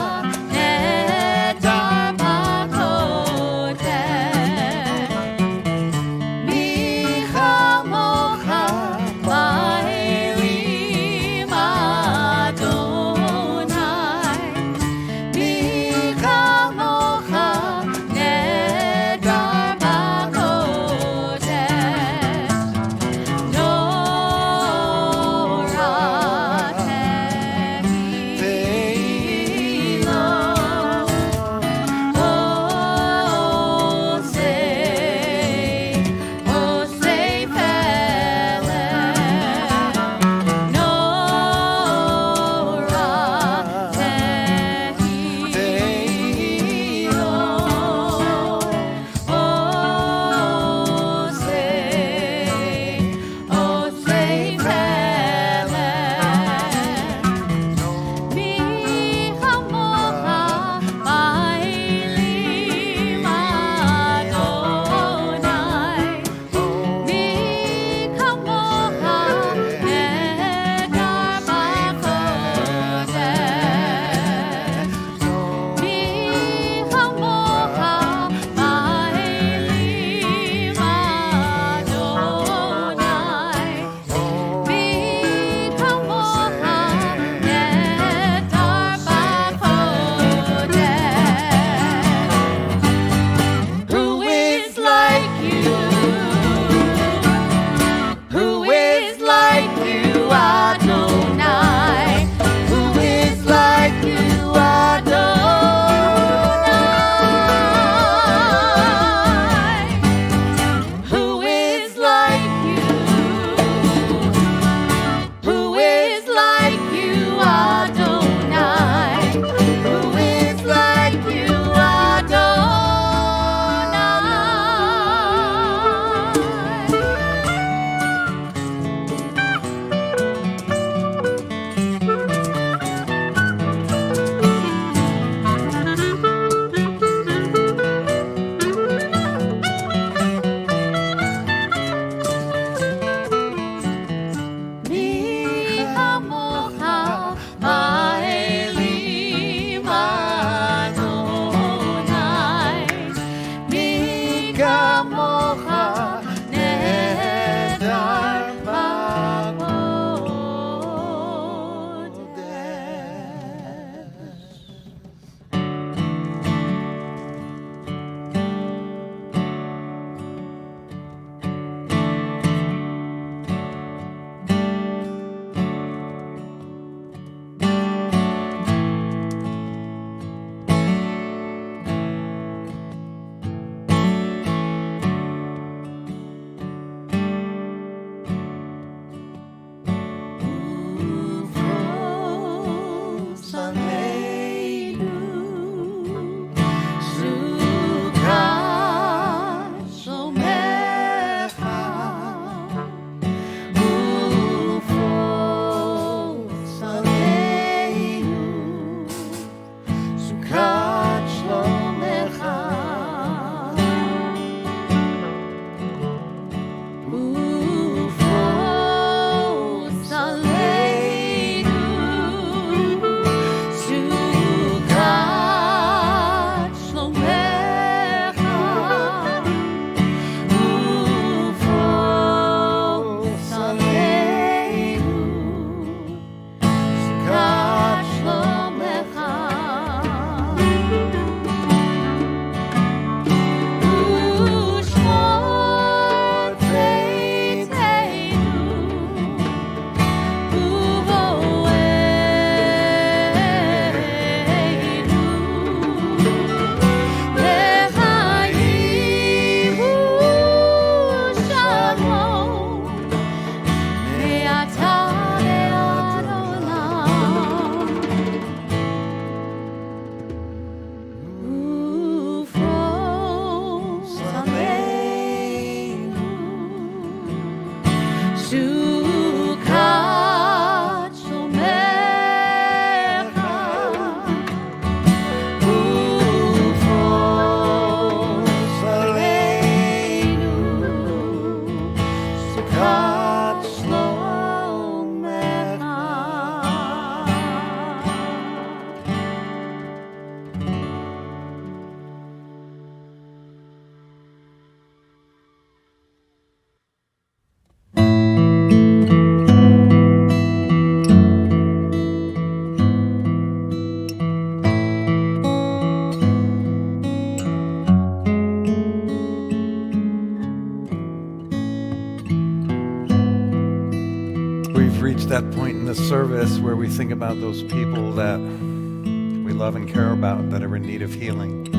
That point in the service where we think about those people that we love and care about that are in need of healing.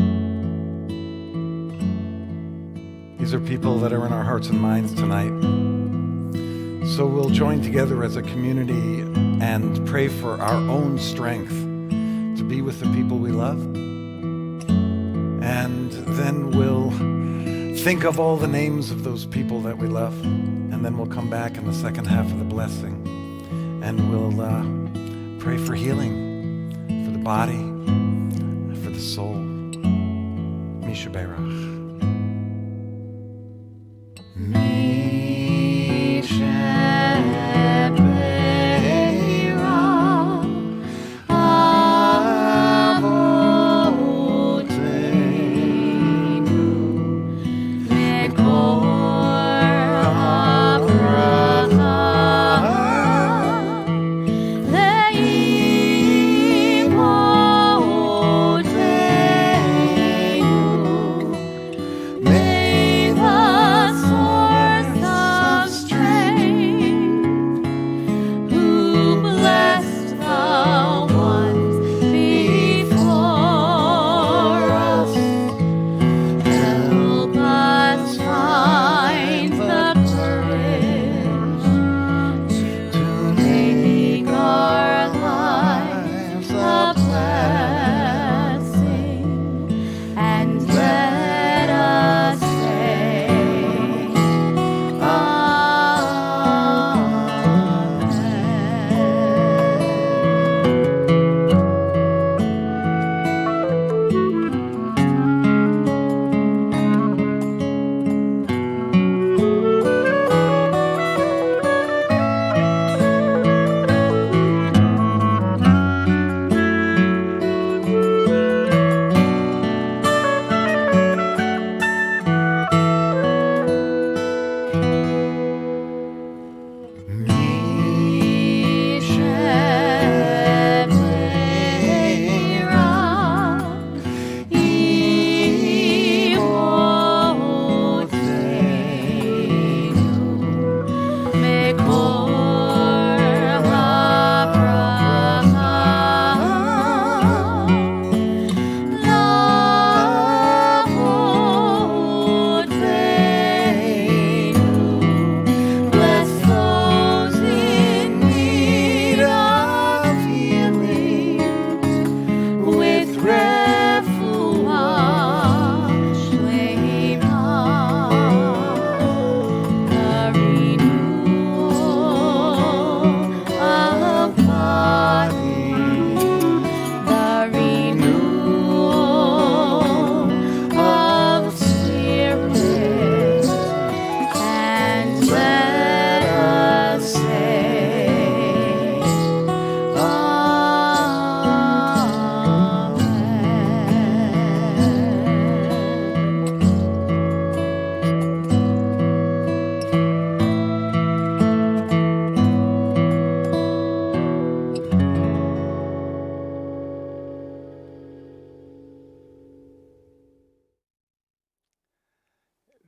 These are people that are in our hearts and minds tonight. So we'll join together as a community and pray for our own strength to be with the people we love. And then we'll think of all the names of those people that we love. And then we'll come back in the second half of the blessing. And we'll pray for healing, for the body, for the soul. Misha Berach.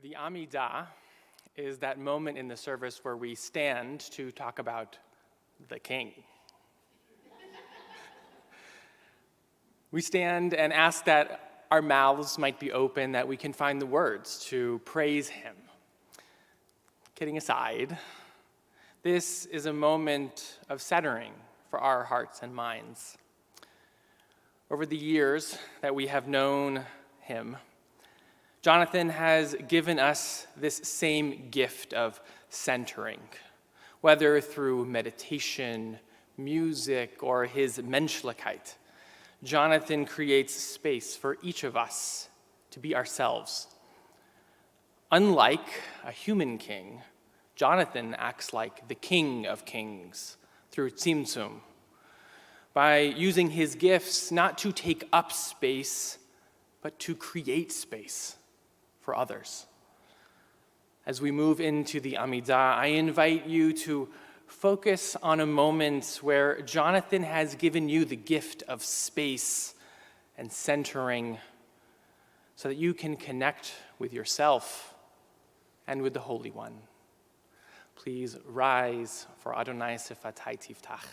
The Amidah is that moment in the service where we stand to talk about the King. We stand and ask that our mouths might be open, that we can find the words to praise him. Kidding aside, this is a moment of centering for our hearts and minds. Over the years that we have known him, Jonathan has given us this same gift of centering, whether through meditation, music, or his Menschlichkeit. Jonathan creates space for each of us to be ourselves. Unlike a human king, Jonathan acts like the King of Kings through Tzimtzum, by using his gifts not to take up space, but to create space for others. As we move into the Amidah, I invite you to focus on a moment where Jonathan has given you the gift of space and centering so that you can connect with yourself and with the Holy One. Please rise for Adonai Sifatai Tiftach.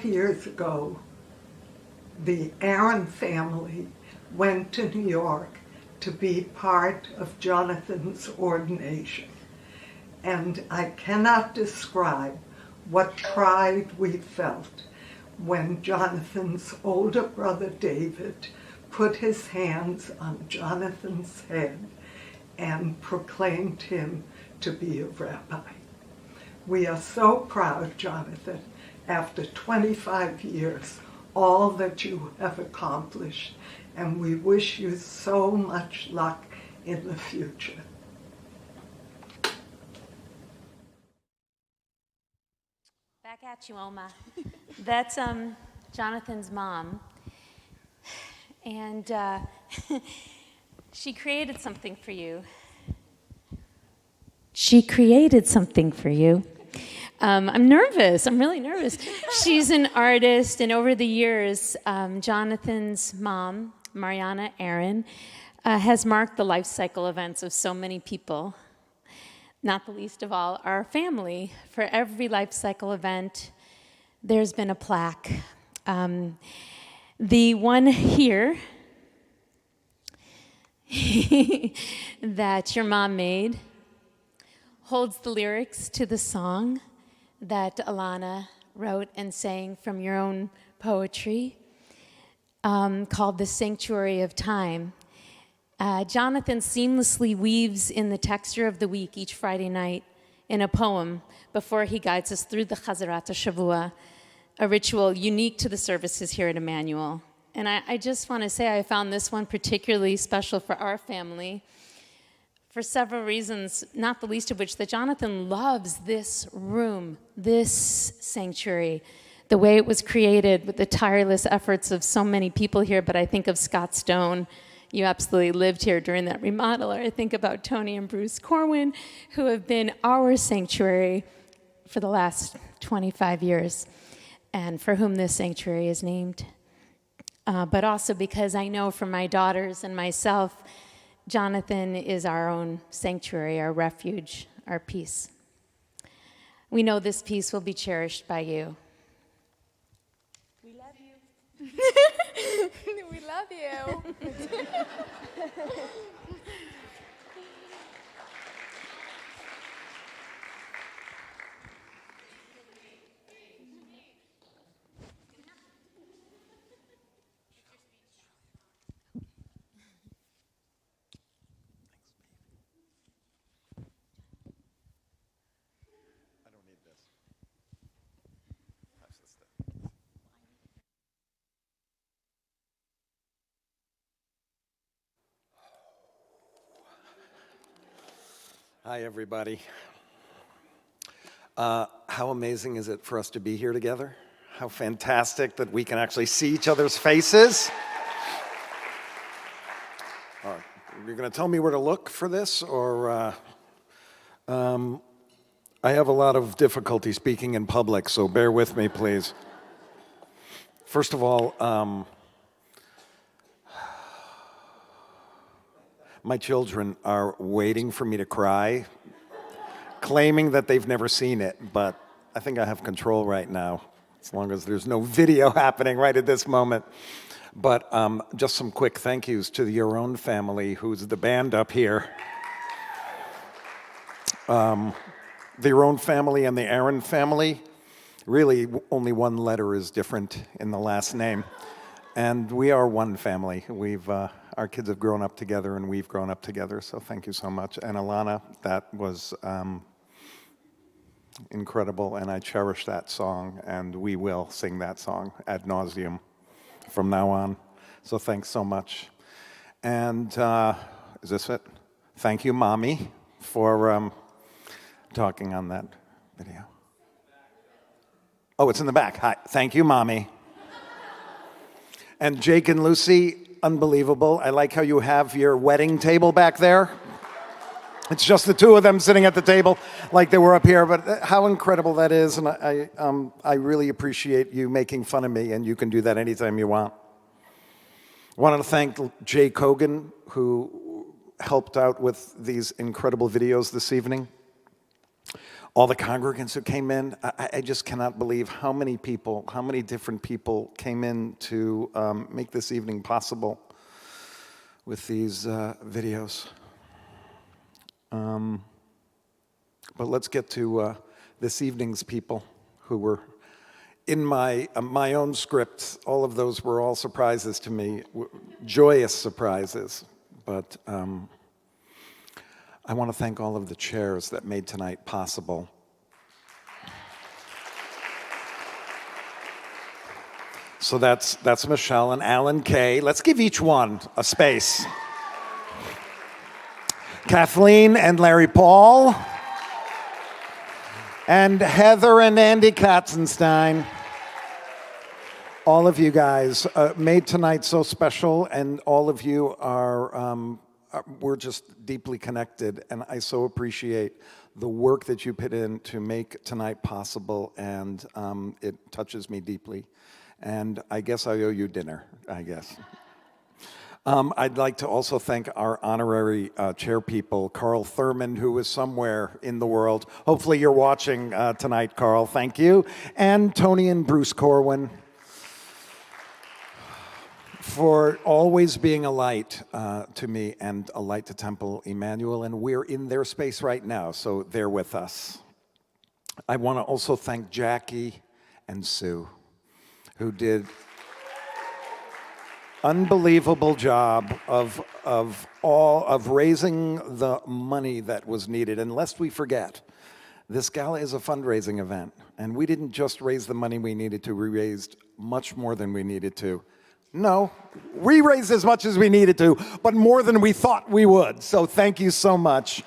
Years ago, the Aaron family went to New York to be part of Jonathan's ordination. And I cannot describe what pride we felt when Jonathan's older brother David put his hands on Jonathan's head and proclaimed him to be a rabbi. We are so proud, Jonathan, after 25 years, all that you have accomplished, and we wish you so much luck in the future. Back at you, Oma. That's Jonathan's mom. And she created something for you. She created something for you. I'm nervous. I'm really nervous. She's an artist, and over the years, Jonathan's mom, Mariana Aaron, has marked the life cycle events of so many people, not the least of all our family. For every life cycle event, there's been a plaque. The one here that your mom made holds the lyrics to the song that Alana wrote and sang from your own poetry, called The Sanctuary of Time. Jonathan seamlessly weaves in the texture of the week each Friday night in a poem before he guides us through the Chazarat HaShavua, a ritual unique to the services here at Emmanuel. And I just want to say I found this one particularly special for our family for several reasons, not the least of which that Jonathan loves this room, this sanctuary, the way it was created with the tireless efforts of so many people here. But I think of Scott Stone. You absolutely lived here during that remodel. Or I think about Tony and Bruce Corwin, who have been our sanctuary for the last 25 years, and for whom this sanctuary is named. But also because I know from my daughters and myself, Jonathan is our own sanctuary, our refuge, our peace. We know this peace will be cherished by you. We love you. We love you. Hi, everybody. How amazing is it for us to be here together? How fantastic that we can actually see each other's faces. You're going to tell me where to look for this, or I have a lot of difficulty speaking in public, so bear with me, please. First of all, my children are waiting for me to cry, claiming that they've never seen it, but I think I have control right now, as long as there's no video happening right at this moment. But just some quick thank yous to the Aaron family, who's the band up here. The Aaron family and the Aaron family, really only one letter is different in the last name. And we are one family. Our kids have grown up together and we've grown up together, so thank you so much. And Alana, that was incredible, and I cherish that song, and we will sing that song ad nauseum from now on. So thanks so much. And is this it? Thank you, Mommy, for talking on that video. Oh, it's in the back. Hi. Thank you, Mommy. And Jake and Lucy, unbelievable. I like how you have your wedding table back there. It's just the two of them sitting at the table like they were up here, but how incredible that is, and I really appreciate you making fun of me, and you can do that anytime you want. I wanted to thank Jay Kogan, who helped out with these incredible videos this evening. All the congregants who came in, I just cannot believe how many people, how many different people came in to make this evening possible with these videos. But let's get to this evening's people who were in my own script. All of those were all surprises to me, joyous surprises. But I want to thank all of the chairs that made tonight possible. So that's Michelle and Alan Kay. Let's give each one a space. Kathleen and Larry Paul. And Heather and Andy Katzenstein. All of you guys made tonight so special, and all of you we're just deeply connected, and I so appreciate the work that you put in to make tonight possible, and it touches me deeply. And I guess I owe you dinner, I guess. I'd like to also thank our honorary chair people, Carl Thurman, who is somewhere in the world. Hopefully you're watching tonight, Carl. Thank you. And Tony and Bruce Corwin for always being a light to me and a light to Temple Emmanuel. And we're in their space right now, so they're with us. I want to also thank Jackie and Sue, who did unbelievable job of raising the money that was needed. And lest we forget, this gala is a fundraising event, and we didn't just raise the money we needed to, we raised much more than we needed to. No, we raised as much as we needed to, but more than we thought we would. So thank you so much.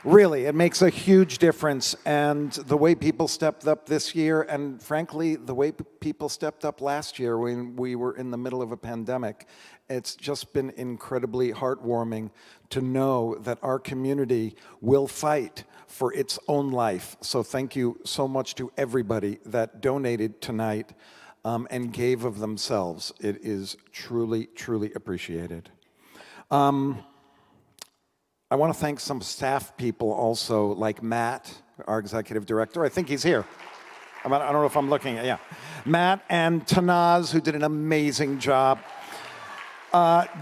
Really, it makes a huge difference, and the way people stepped up this year, and frankly, the way people stepped up last year when we were in the middle of a pandemic, it's just been incredibly heartwarming to know that our community will fight for its own life. So thank you so much to everybody that donated tonight and gave of themselves. It is truly, truly appreciated. I want to thank some staff people also, like Matt, our executive director. I think he's here. I don't know if I'm looking at, yeah. Matt and Tanaz, who did an amazing job.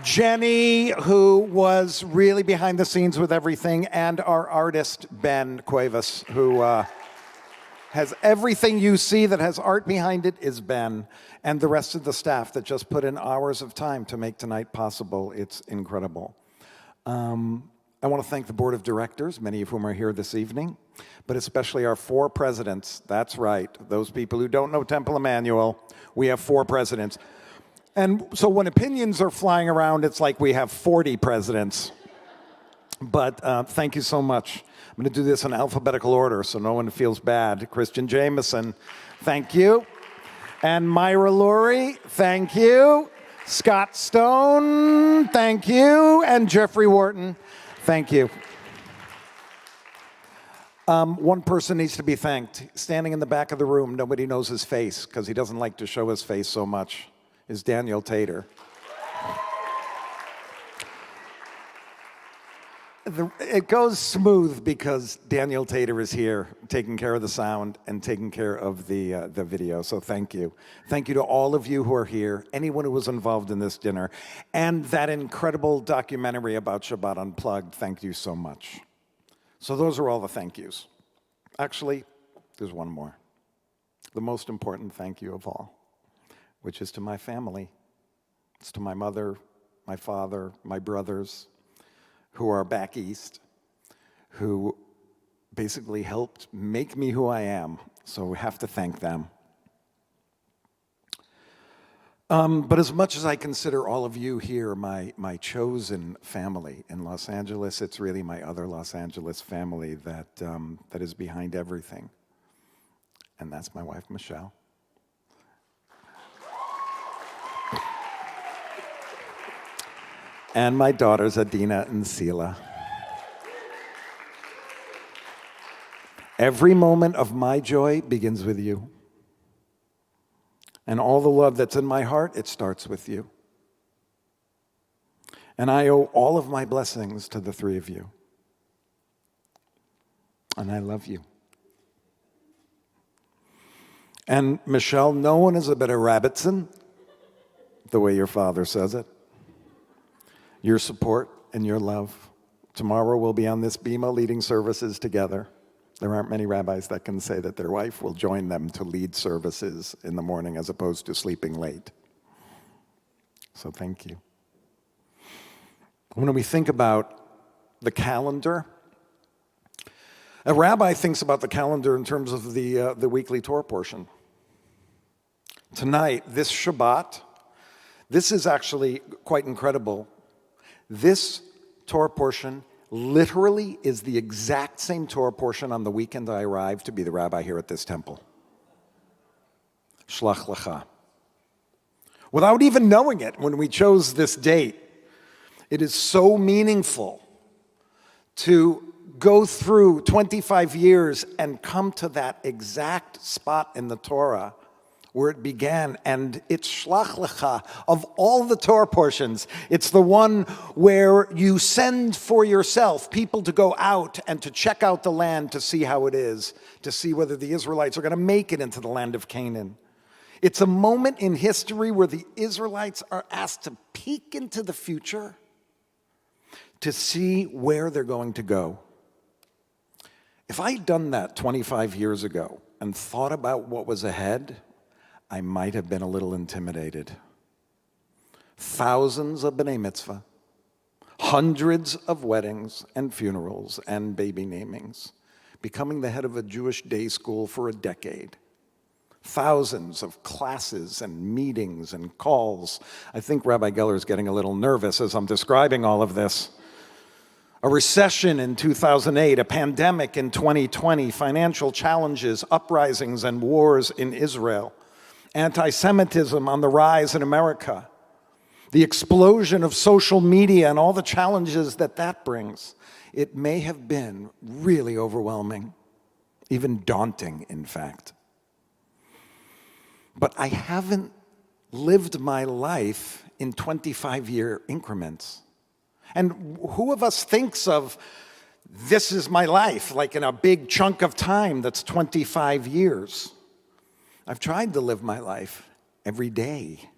Jenny, who was really behind the scenes with everything, and our artist, Ben Cuevas, who has everything you see that has art behind it is Ben, and the rest of the staff that just put in hours of time to make tonight possible. It's incredible. I want to thank the board of directors, many of whom are here this evening, but especially our 4 presidents. That's right, those people who don't know Temple Emmanuel, we have 4 presidents. And so when opinions are flying around, it's like we have 40 presidents. But thank you so much. I'm going to do this in alphabetical order so no one feels bad. Christian Jameson, thank you. And Myra Lurie, thank you. Scott Stone, thank you. And Jeffrey Wharton, thank you. One person needs to be thanked. Standing in the back of the room, nobody knows his face because he doesn't like to show his face so much, is Daniel Tater. It goes smooth because Daniel Tater is here taking care of the sound and taking care of the video, so thank you. Thank you to all of you who are here, anyone who was involved in this dinner, and that incredible documentary about Shabbat Unplugged. Thank you so much. So those are all the thank yous. Actually, there's one more. The most important thank you of all, which is to my family. It's to my mother, my father, my brothers, who are back east, who basically helped make me who I am. So we have to thank them. But as much as I consider all of you here my chosen family in Los Angeles, it's really my other Los Angeles family that is behind everything. And that's my wife, Michelle. And my daughters, Adina and Sila. Every moment of my joy begins with you. And all the love that's in my heart, it starts with you. And I owe all of my blessings to the three of you. And I love you. And Michelle, no one is a better Rabbitson, the way your father says it. Your support and your love. Tomorrow we'll be on this bima leading services together. There aren't many rabbis that can say that their wife will join them to lead services in the morning as opposed to sleeping late. So thank you. When we think about the calendar, a rabbi thinks about the calendar in terms of the weekly Torah portion. Tonight, this Shabbat, this is actually quite incredible. This Torah portion literally is the exact same Torah portion on the weekend I arrived to be the rabbi here at this temple. Shlach lecha. Without even knowing it, when we chose this date, it is so meaningful to go through 25 years and come to that exact spot in the Torah where it began, and it's Shlach Lecha. Of all the Torah portions, it's the one where you send for yourself people to go out and to check out the land to see how it is, to see whether the Israelites are going to make it into the land of Canaan. It's a moment in history where the Israelites are asked to peek into the future to see where they're going to go. If I had done that 25 years ago and thought about what was ahead, I might have been a little intimidated. Thousands of b'nai mitzvah, hundreds of weddings and funerals and baby namings, becoming the head of a Jewish day school for a decade. Thousands of classes and meetings and calls. I think Rabbi Geller is getting a little nervous as I'm describing all of this. A recession in 2008, a pandemic in 2020, financial challenges, uprisings and wars in Israel, anti-Semitism on the rise in America, the explosion of social media and all the challenges that brings. It may have been really overwhelming, even daunting, in fact. But I haven't lived my life in 25-year increments. And who of us thinks of this is my life, like in a big chunk of time that's 25 years? I've tried to live my life every day,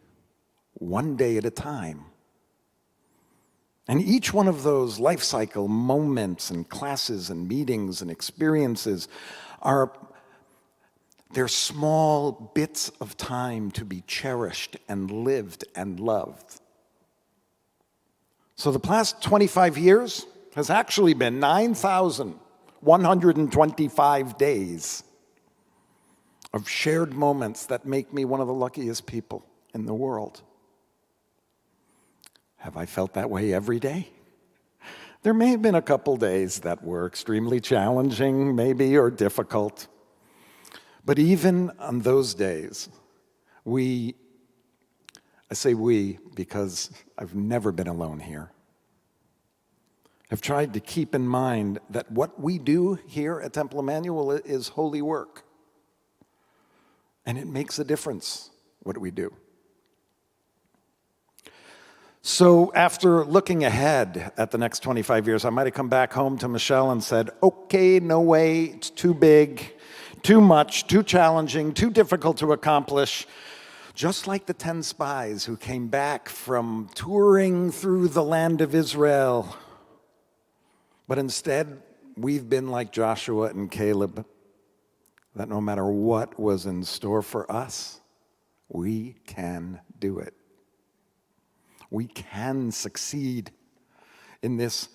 one day at a time. And each one of those life cycle moments and classes and meetings and experiences they're small bits of time to be cherished and lived and loved. So the past 25 years has actually been 9,125 days of shared moments that make me one of the luckiest people in the world. Have I felt that way every day? There may have been a couple days that were extremely challenging, maybe, or difficult. But even on those days, I say we because I've never been alone here, have tried to keep in mind that what we do here at Temple Emmanuel is holy work. And it makes a difference what we do. So after looking ahead at the next 25 years, I might have come back home to Michelle and said, okay, no way, it's too big, too much, too challenging, too difficult to accomplish. Just like the 10 spies who came back from touring through the land of Israel. But instead, we've been like Joshua and Caleb, that no matter what was in store for us, we can do it. We can succeed in this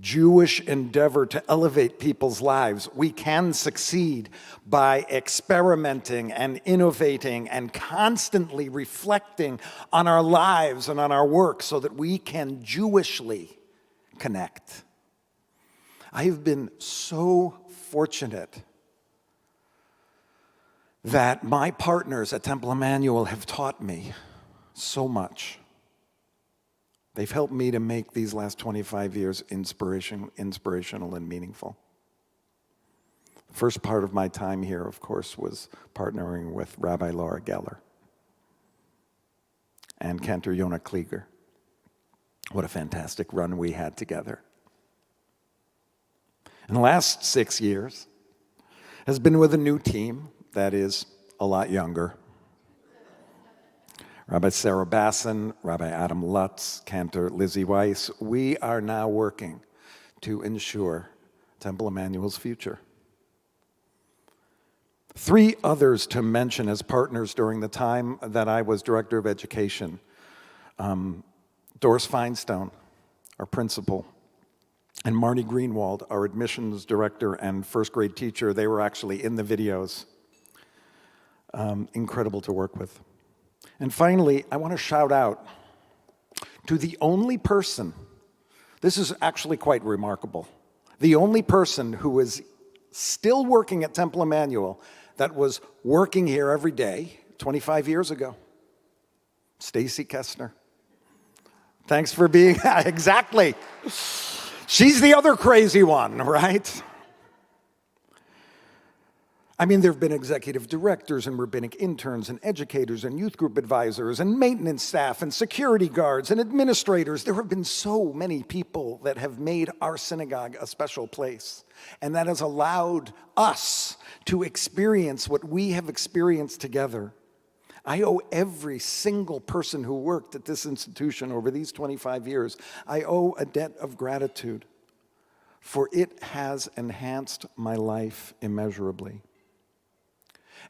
Jewish endeavor to elevate people's lives. We can succeed by experimenting and innovating and constantly reflecting on our lives and on our work so that we can Jewishly connect. I have been so fortunate that my partners at Temple Emmanuel have taught me so much. They've helped me to make these last 25 years inspirational and meaningful. The first part of my time here, of course, was partnering with Rabbi Laura Geller and Cantor Yonah Klieger. What a fantastic run we had together. And the last 6 years has been with a new team that is a lot younger. Rabbi Sarah Basson, Rabbi Adam Lutz, Cantor Lizzie Weiss, we are now working to ensure Temple Emmanuel's future. 3 others to mention as partners during the time that I was Director of Education. Doris Feinstone, our principal, and Marnie Greenwald, our admissions director and first grade teacher. They were actually in the videos. Incredible to work with. And finally, I want to shout out to the only person, this is actually quite remarkable, the only person who is still working at Temple Emmanuel that was working here every day 25 years ago, Stacy Kestner. Thanks for being, exactly. She's the other crazy one, right? I mean, there have been executive directors and rabbinic interns and educators and youth group advisors and maintenance staff and security guards and administrators. There have been so many people that have made our synagogue a special place, and that has allowed us to experience what we have experienced together. I owe every single person who worked at this institution over these 25 years, I owe a debt of gratitude, for it has enhanced my life immeasurably.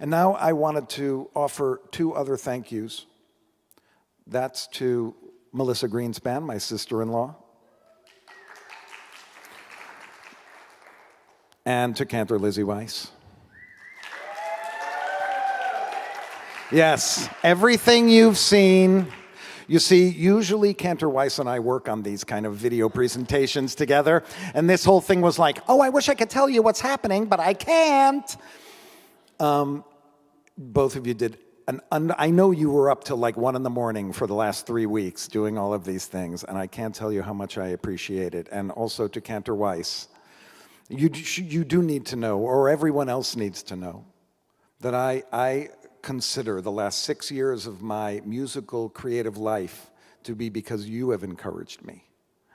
And now I wanted to offer 2 other thank yous. That's to Melissa Greenspan, my sister-in-law, and to Cantor Lizzie Weiss. Yes, everything you've seen. You see, usually Cantor Weiss and I work on these kind of video presentations together, and this whole thing was like, oh, I wish I could tell you what's happening, but I can't. Both of you did, I know you were up till like 1 a.m. for the last 3 weeks doing all of these things, and I can't tell you how much I appreciate it. And also to Cantor Weiss, you do need to know, or everyone else needs to know, that I consider the last 6 years of my musical creative life to be because you have encouraged me,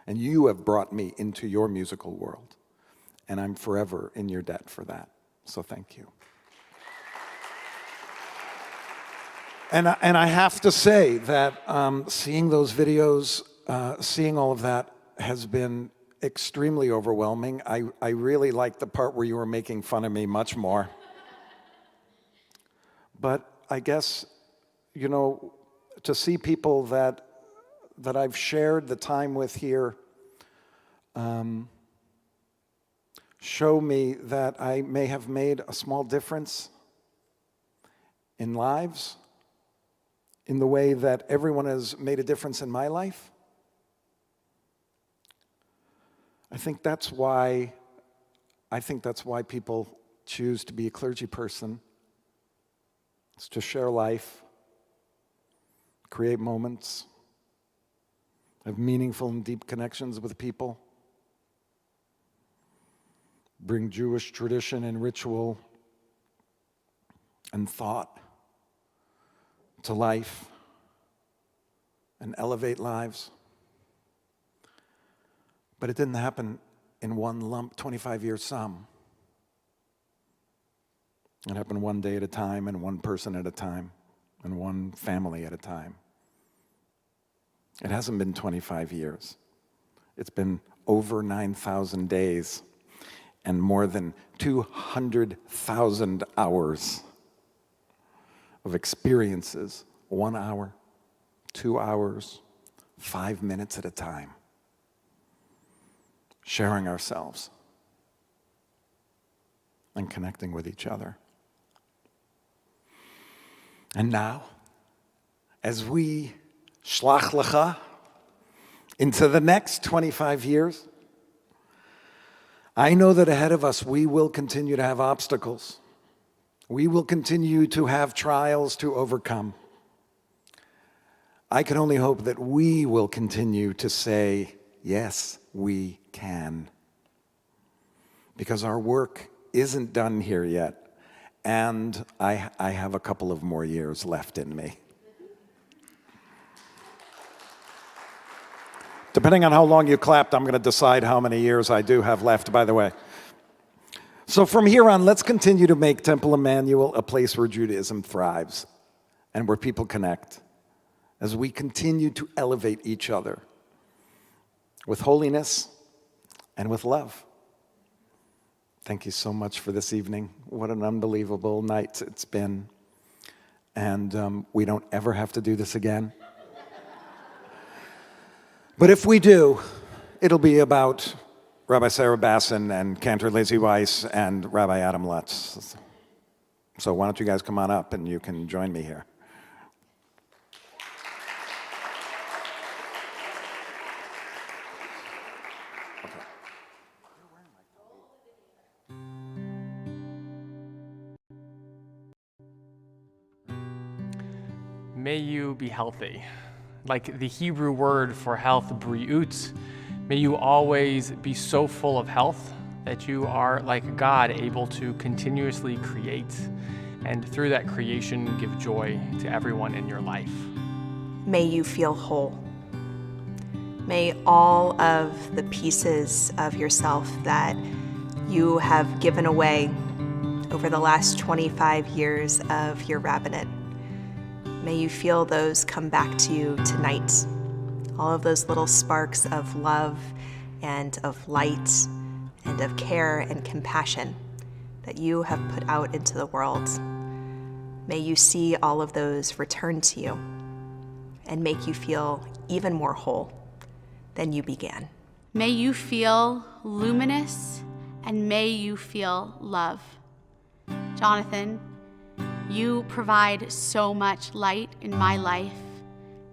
and you have brought me into your musical world, and I'm forever in your debt for that. So thank you. And I have to say that seeing those videos, seeing all of that has been extremely overwhelming. I really liked the part where you were making fun of me much more. But I guess, you know, to see people that I've shared the time with here show me that I may have made a small difference in lives, in the way that everyone has made a difference in my life. I think that's why people choose to be a clergy person. It's to share life, create moments, have meaningful and deep connections with people, bring Jewish tradition and ritual and thought to life, and elevate lives. But it didn't happen in one lump, 25-year sum. It happened one day at a time, and one person at a time, and one family at a time. It hasn't been 25 years. It's been over 9,000 days and more than 200,000 hours of experiences, 1 hour, 2 hours, 5 minutes at a time, sharing ourselves, and connecting with each other. And now, as we shlach lecha into the next 25 years, I know that ahead of us we will continue to have obstacles. We will continue to have trials to overcome. I can only hope that we will continue to say, yes, we can. Because our work isn't done here yet, and I have a couple of more years left in me. Depending on how long you clapped, I'm going to decide how many years I do have left, by the way. So from here on, let's continue to make Temple Emmanuel a place where Judaism thrives and where people connect as we continue to elevate each other with holiness and with love. Thank you so much for this evening. What an unbelievable night it's been. And we don't ever have to do this again. But if we do, it'll be about Rabbi Sarah Bassin and Cantor Lazy Weiss and Rabbi Adam Lutz. So why don't you guys come on up and you can join me here. May you be healthy. Like the Hebrew word for health, briut, may you always be so full of health that you are, like God, able to continuously create, and through that creation, give joy to everyone in your life. May you feel whole. May all of the pieces of yourself that you have given away over the last 25 years of your rabbinate, may you feel those come back to you tonight. All of those little sparks of love and of light and of care and compassion that you have put out into the world. May you see all of those return to you and make you feel even more whole than you began. May you feel luminous and may you feel love. Jonathan, you provide so much light in my life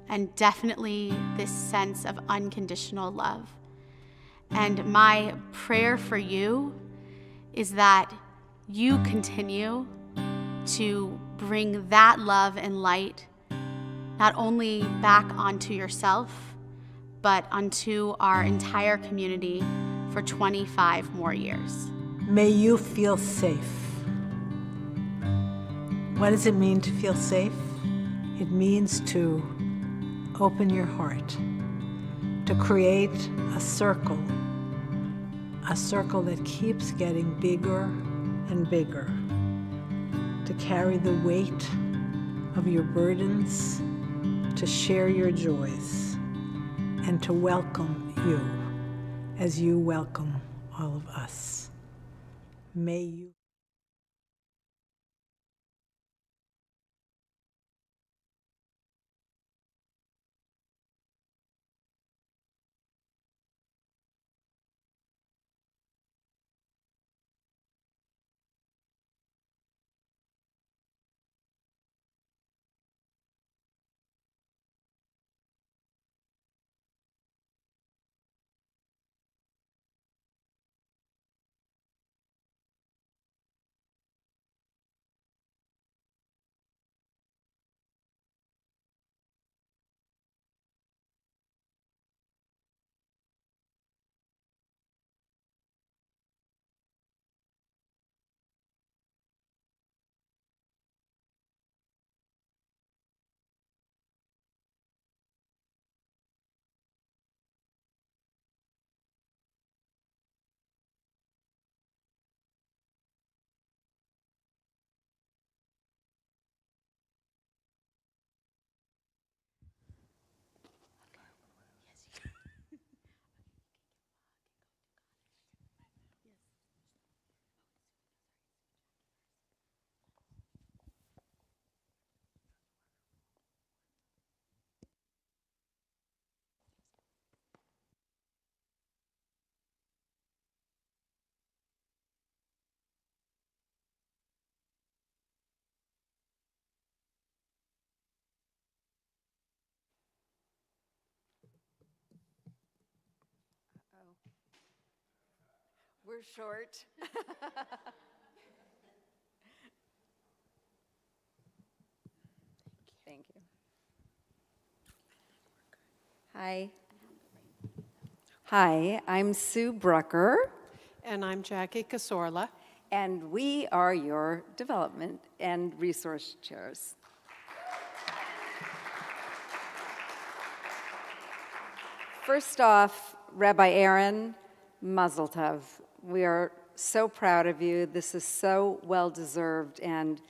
and definitely this sense of unconditional love. And my prayer for you is that you continue to bring that love and light not only back onto yourself, but onto our entire community for 25 more years. May you feel safe. What does it mean to feel safe? It means to open your heart, to create a circle that keeps getting bigger and bigger, to carry the weight of your burdens, to share your joys, and to welcome you as you welcome all of us. May you we're short. Thank you. Hi. Hi, I'm Sue Brucker. And I'm Jackie Casorla. And we are your development and resource chairs. First off, Rabbi Aaron, Mazel Tov. We are so proud of you. This is so well-deserved, and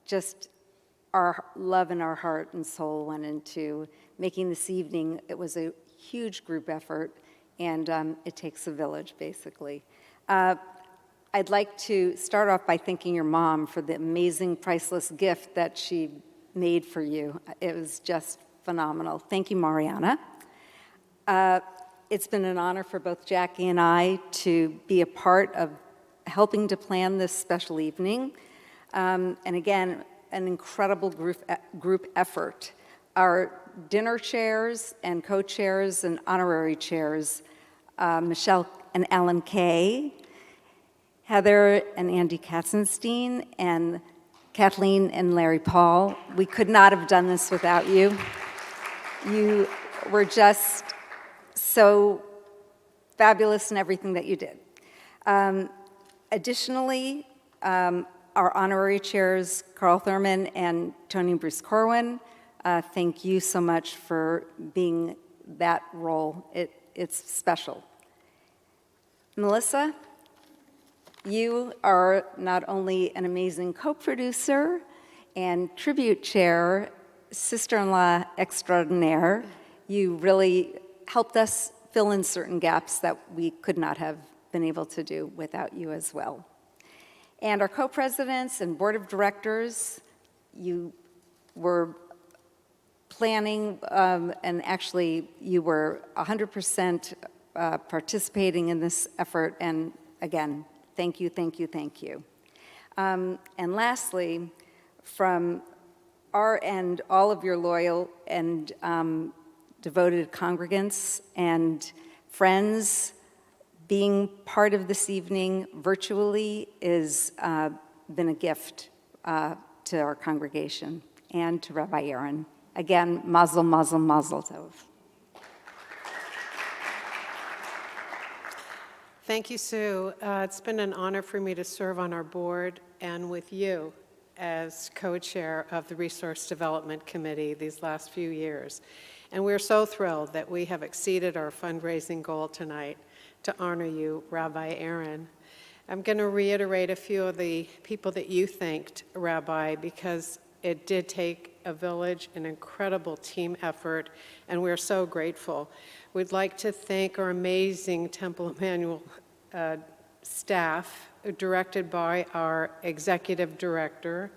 just our love and our heart and soul went into making this evening. It was a huge group effort, and it takes a village, basically. I'd like to start off by thanking your mom for the amazing, priceless gift that she made for you. It was just phenomenal. Thank you, Mariana. It's been an honor for both Jackie and I to be a part of helping to plan this special evening. And again, an incredible group effort. Our dinner chairs and co-chairs and honorary chairs, Michelle and Alan Kay, Heather and Andy Katzenstein, and Kathleen and Larry Paul. We could not have done this without you. You were just so fabulous in everything that you did. Additionally, our honorary chairs, Carl Thurman and Tony Bruce Corwin, thank you so much for being that role. It's special. Melissa, you are not only an amazing co-producer and tribute chair, sister-in-law extraordinaire, you really helped us fill in certain gaps that we could not have been able to do without you as well. And our co-presidents and board of directors, you were planning, and actually you were 100% participating in this effort, and again, thank you, thank you, thank you. And lastly, from our end, all of your loyal and devoted congregants and friends, being part of this evening virtually has been a gift to our congregation and to Rabbi Aaron. Again, mazel, mazel, mazel tov. Thank you, Sue. It's been an honor for me to serve on our board and with you as co-chair of the Resource Development Committee these last few years. And we're so thrilled that we have exceeded our fundraising goal tonight to honor you, Rabbi Aaron. I'm going to reiterate a few of the people that you thanked, Rabbi, because it did take a village, an incredible team effort, and we're so grateful. We'd like to thank our amazing Temple Emmanuel staff, directed by our executive director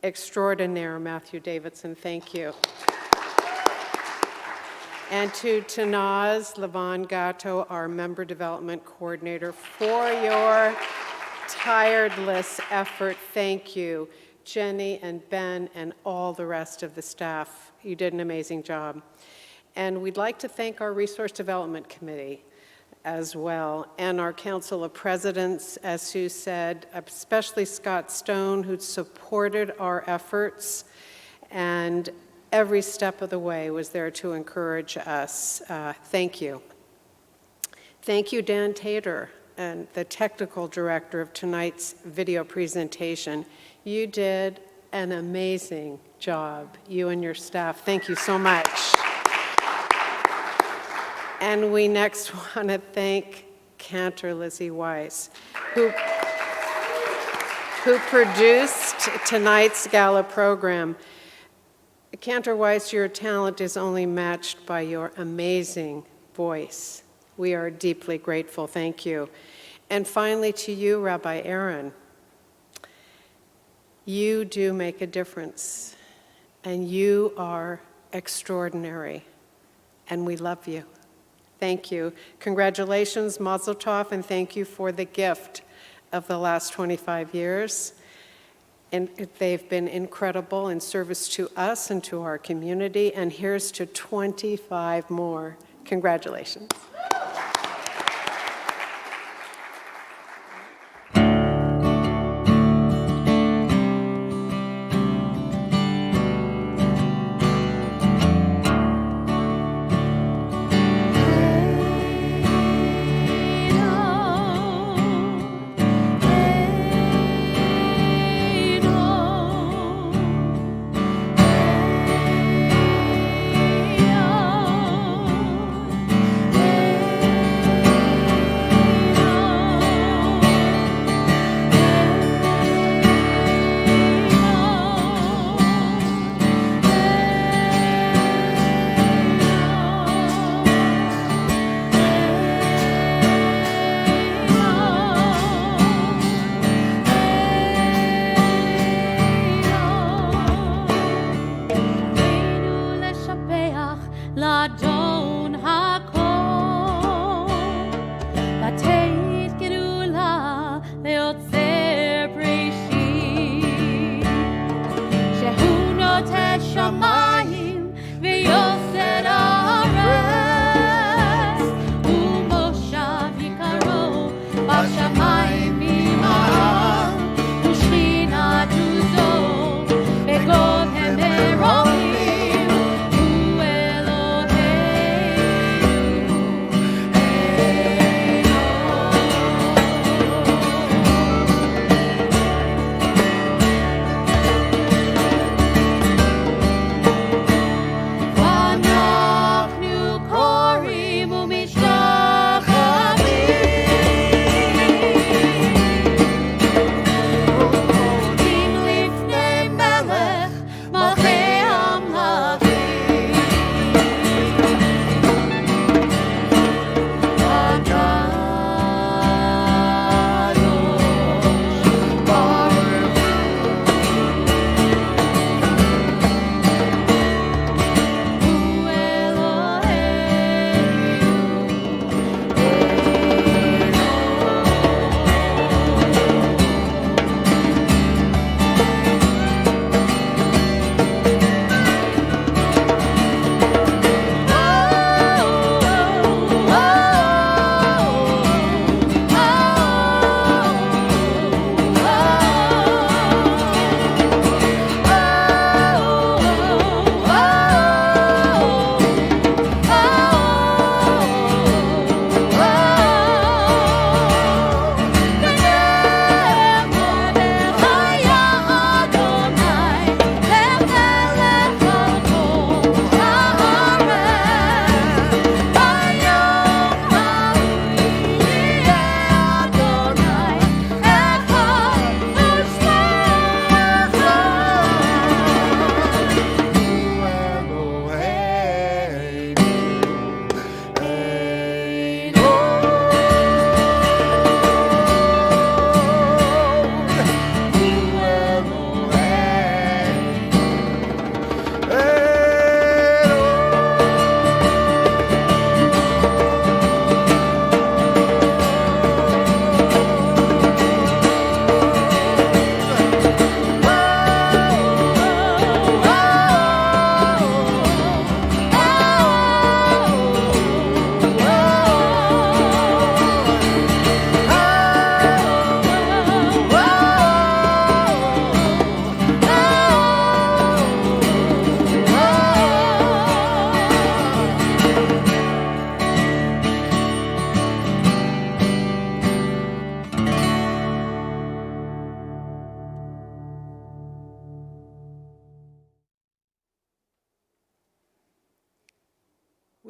extraordinaire, Matthew Davidson. Thank you. And to Tanaz Levon Gatto, our member development coordinator, for your tireless effort. Thank you. Jenny and Ben and all the rest of the staff. You did an amazing job. And we'd like to thank our Resource Development Committee as well, and our Council of Presidents, as Sue said, especially Scott Stone, who supported our efforts and every step of the way was there to encourage us. Thank you. Thank you, Dan Tater, and the technical director of tonight's video presentation. You did an amazing job, you and your staff. Thank you so much. And we next want to thank Cantor Lizzie Weiss, who produced tonight's gala program. Cantor Weiss, your talent is only matched by your amazing voice. We are deeply grateful. Thank you. And finally, to you, Rabbi Aaron. You do make a difference, and you are extraordinary, and we love you. Thank you. Congratulations, Mazel Tov, and thank you for the gift of the last 25 years. And they've been incredible in service to us and to our community, and here's to 25 more. Congratulations.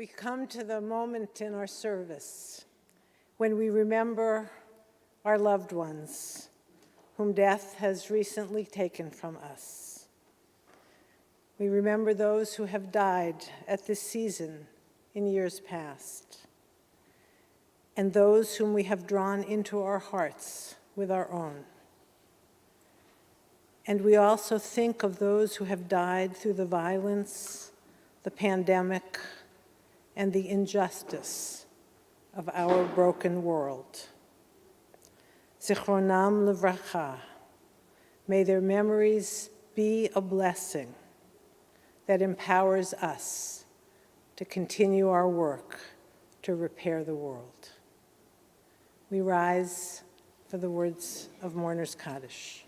We come to the moment in our service when we remember our loved ones whom death has recently taken from us. We remember those who have died at this season in years past, and those whom we have drawn into our hearts with our own. And we also think of those who have died through the violence, the pandemic, and the injustice of our broken world. Zichronam Livracha, may their memories be a blessing that empowers us to continue our work to repair the world. We rise for the words of Mourner's Kaddish.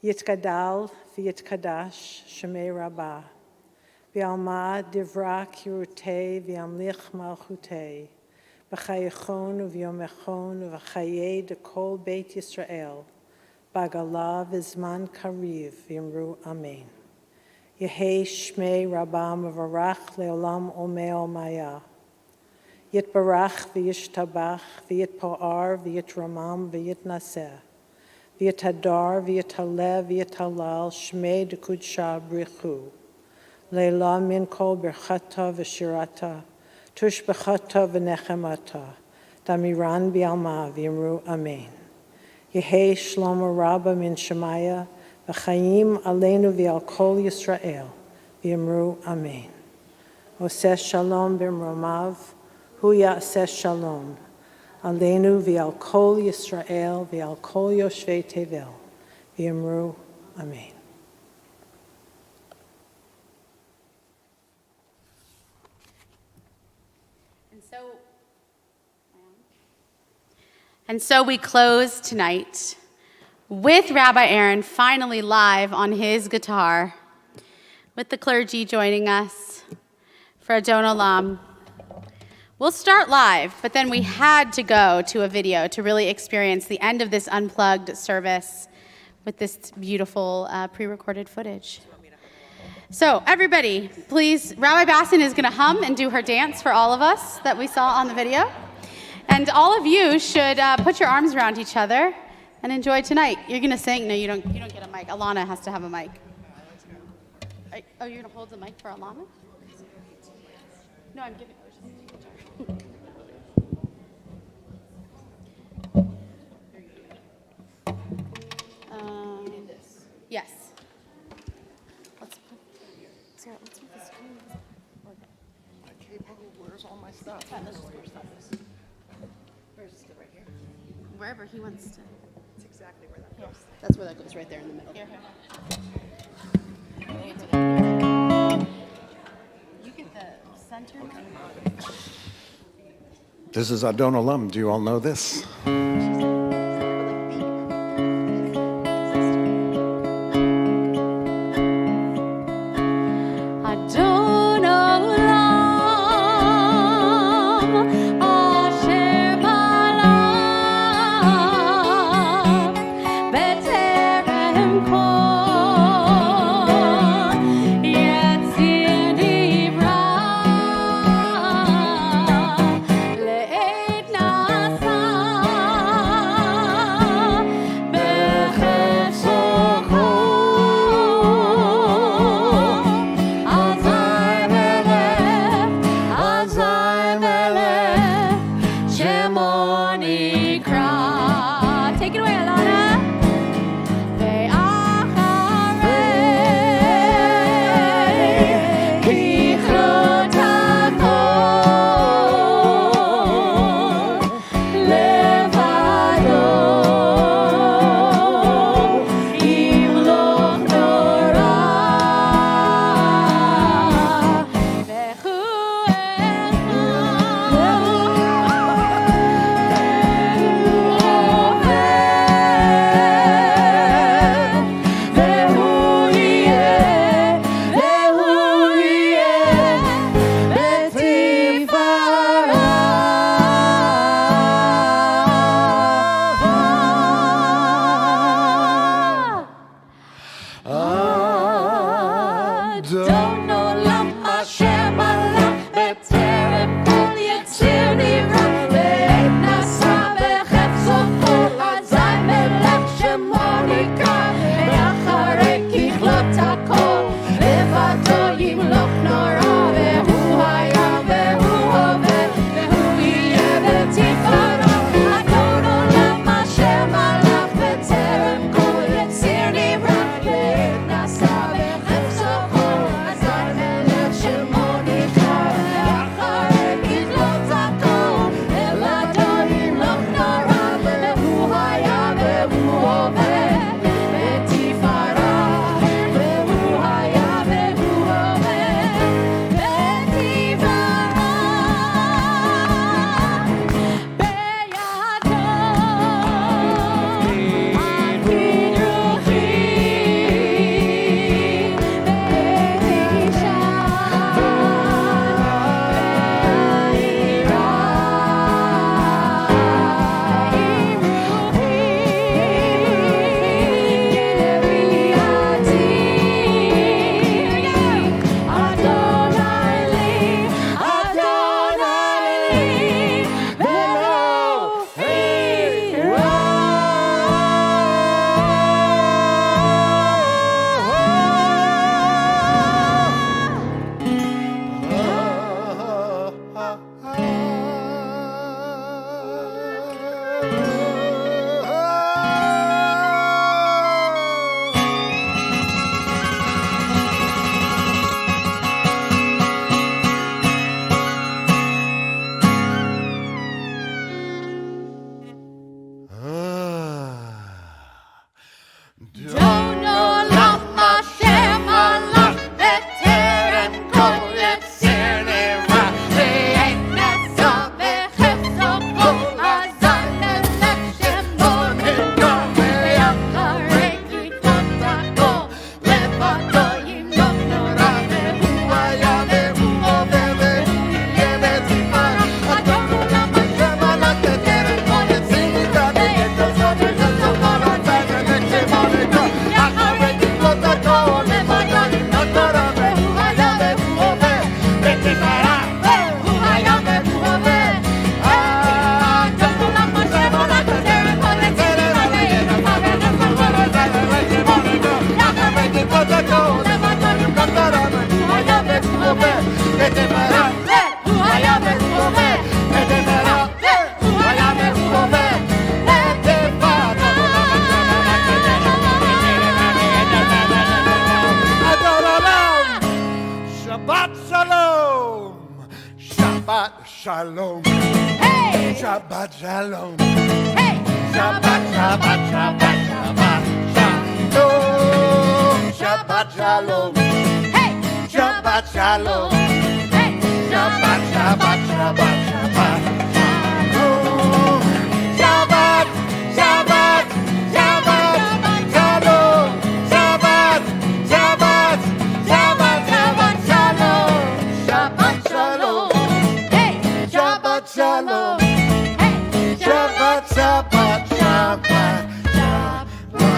Yitkadal v'yitkadash shemei rabbah, v'alma divra kirutei v'amlich malchutei, v'chayechon v'yomechon v'chayei dekol Beit Yisrael, b'agala v'zman kariv v'imru amen. Yehei shmei rabbah mevarach leolam omei omaya. Yitbarach v'yishtabach v'yitpoar v'yitramam v'yitnaseh. V'yitadar, v'yitaleh, v'yitalal, shmei dekudsha brichu. Leila min kol berchata v'shirata, tushbechata v'nechemata, damiran bi'alma v'yimru amen. Yehei shlomo rabba min shemaya, v'chayim aleinu v'al kol Yisrael, v'yimru amen. Oseh shalom b'mromav, hu ya'aseh shalom. Aleinu v'al kol Yisrael v'al kol yoshvei tevel v'yimru amen. And so we close tonight with Rabbi Aaron finally live on his guitar, with the clergy joining us for Adon Olam. We'll start live, but then we had to go to a video to really experience the end of this unplugged service with this beautiful pre-recorded footage. So everybody, please, Rabbi Bassin is going to hum and do her dance for all of us that we saw on the video. And all of you should put your arms around each other and enjoy tonight. You're going to sing. No, you don't get a mic. Alana has to have a mic. Oh, you're going to hold the mic for Alana? No, I'm giving. Yes. Let's put this. Where's all my stuff? Where's this go right here? Wherever he wants to. That's exactly where that goes. That's where that goes, right there in the middle. Here. You get the center. This is Adon Olam. Do you all know this? Le'et nasa Don't know lama Hashem alach b'terem kol yitzir nivra ve'et nasa b'chefzo kol hazay melech shemo nikra ve'acharei kichlot hakol levado yimloch nora ve'hu haya ve'hu hove ve'hu yeh b'tifara Adon olam Hashem alach b'terem kol yitzir nivra ve'et nasa b'chefzo kol hazay melech shemo nikra ve'acharei kichlot hakol levado yimloch nora ve'hu haya ve'hu hove בתפארה, והוא היה והוא הווה, בתפארה. בידו עתיד רוחי, בתשעה Don't know lama Hashem alach b'terem kol yitzir nivra ve'et nasa b'chefzo kol hazay melech shemo nikra ve'acharei kichlot hakol levado yimloch nora ve'hu haya ve'hu hove ve'hu yeh b'tifara Adon olam Hashem alach b'terem kol yitzir nivra ve'et nasa b'chefzo kol hazay melech shemo nikra אחרי כיפות הכל לבדו ימלוך נורא והוא היה והוא הווה בתפארה והוא היה והוא הווה אדון עולם השם עולת בטרם כל יציר ואין נפל ונפל כל הזל ושמו נגו אחרי כיפות הכל לבדו ימלוך נורא והוא היה והוא הווה בתפארה והוא היה והוא הווה בתפארה והוא היה והוא הווה Shabbat Shalom! Shabbat Shalom! Hey! Shabbat Shalom! Hey! Shabbat, Shabbat, Shabbat, Shabbat Shalom! Shabbat Shalom! Hey! Shabbat Shalom! Hey! Shabbat, Shabbat, Shabbat, Shabbat Shalom! Shabbat, Shabbat, Shabbat Shalom! Shabbat, Shabbat, Shabbat, Shabbat Shalom! Shabbat Shalom! Hey! Shabbat Shalom! Hey! Shabbat, Shabbat, Shabbat, Shabbat, Shalom!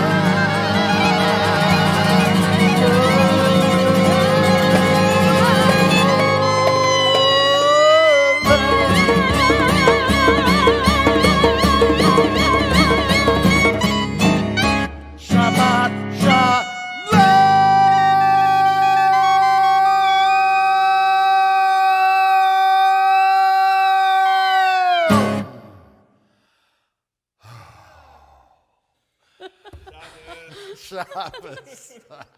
Shabbos.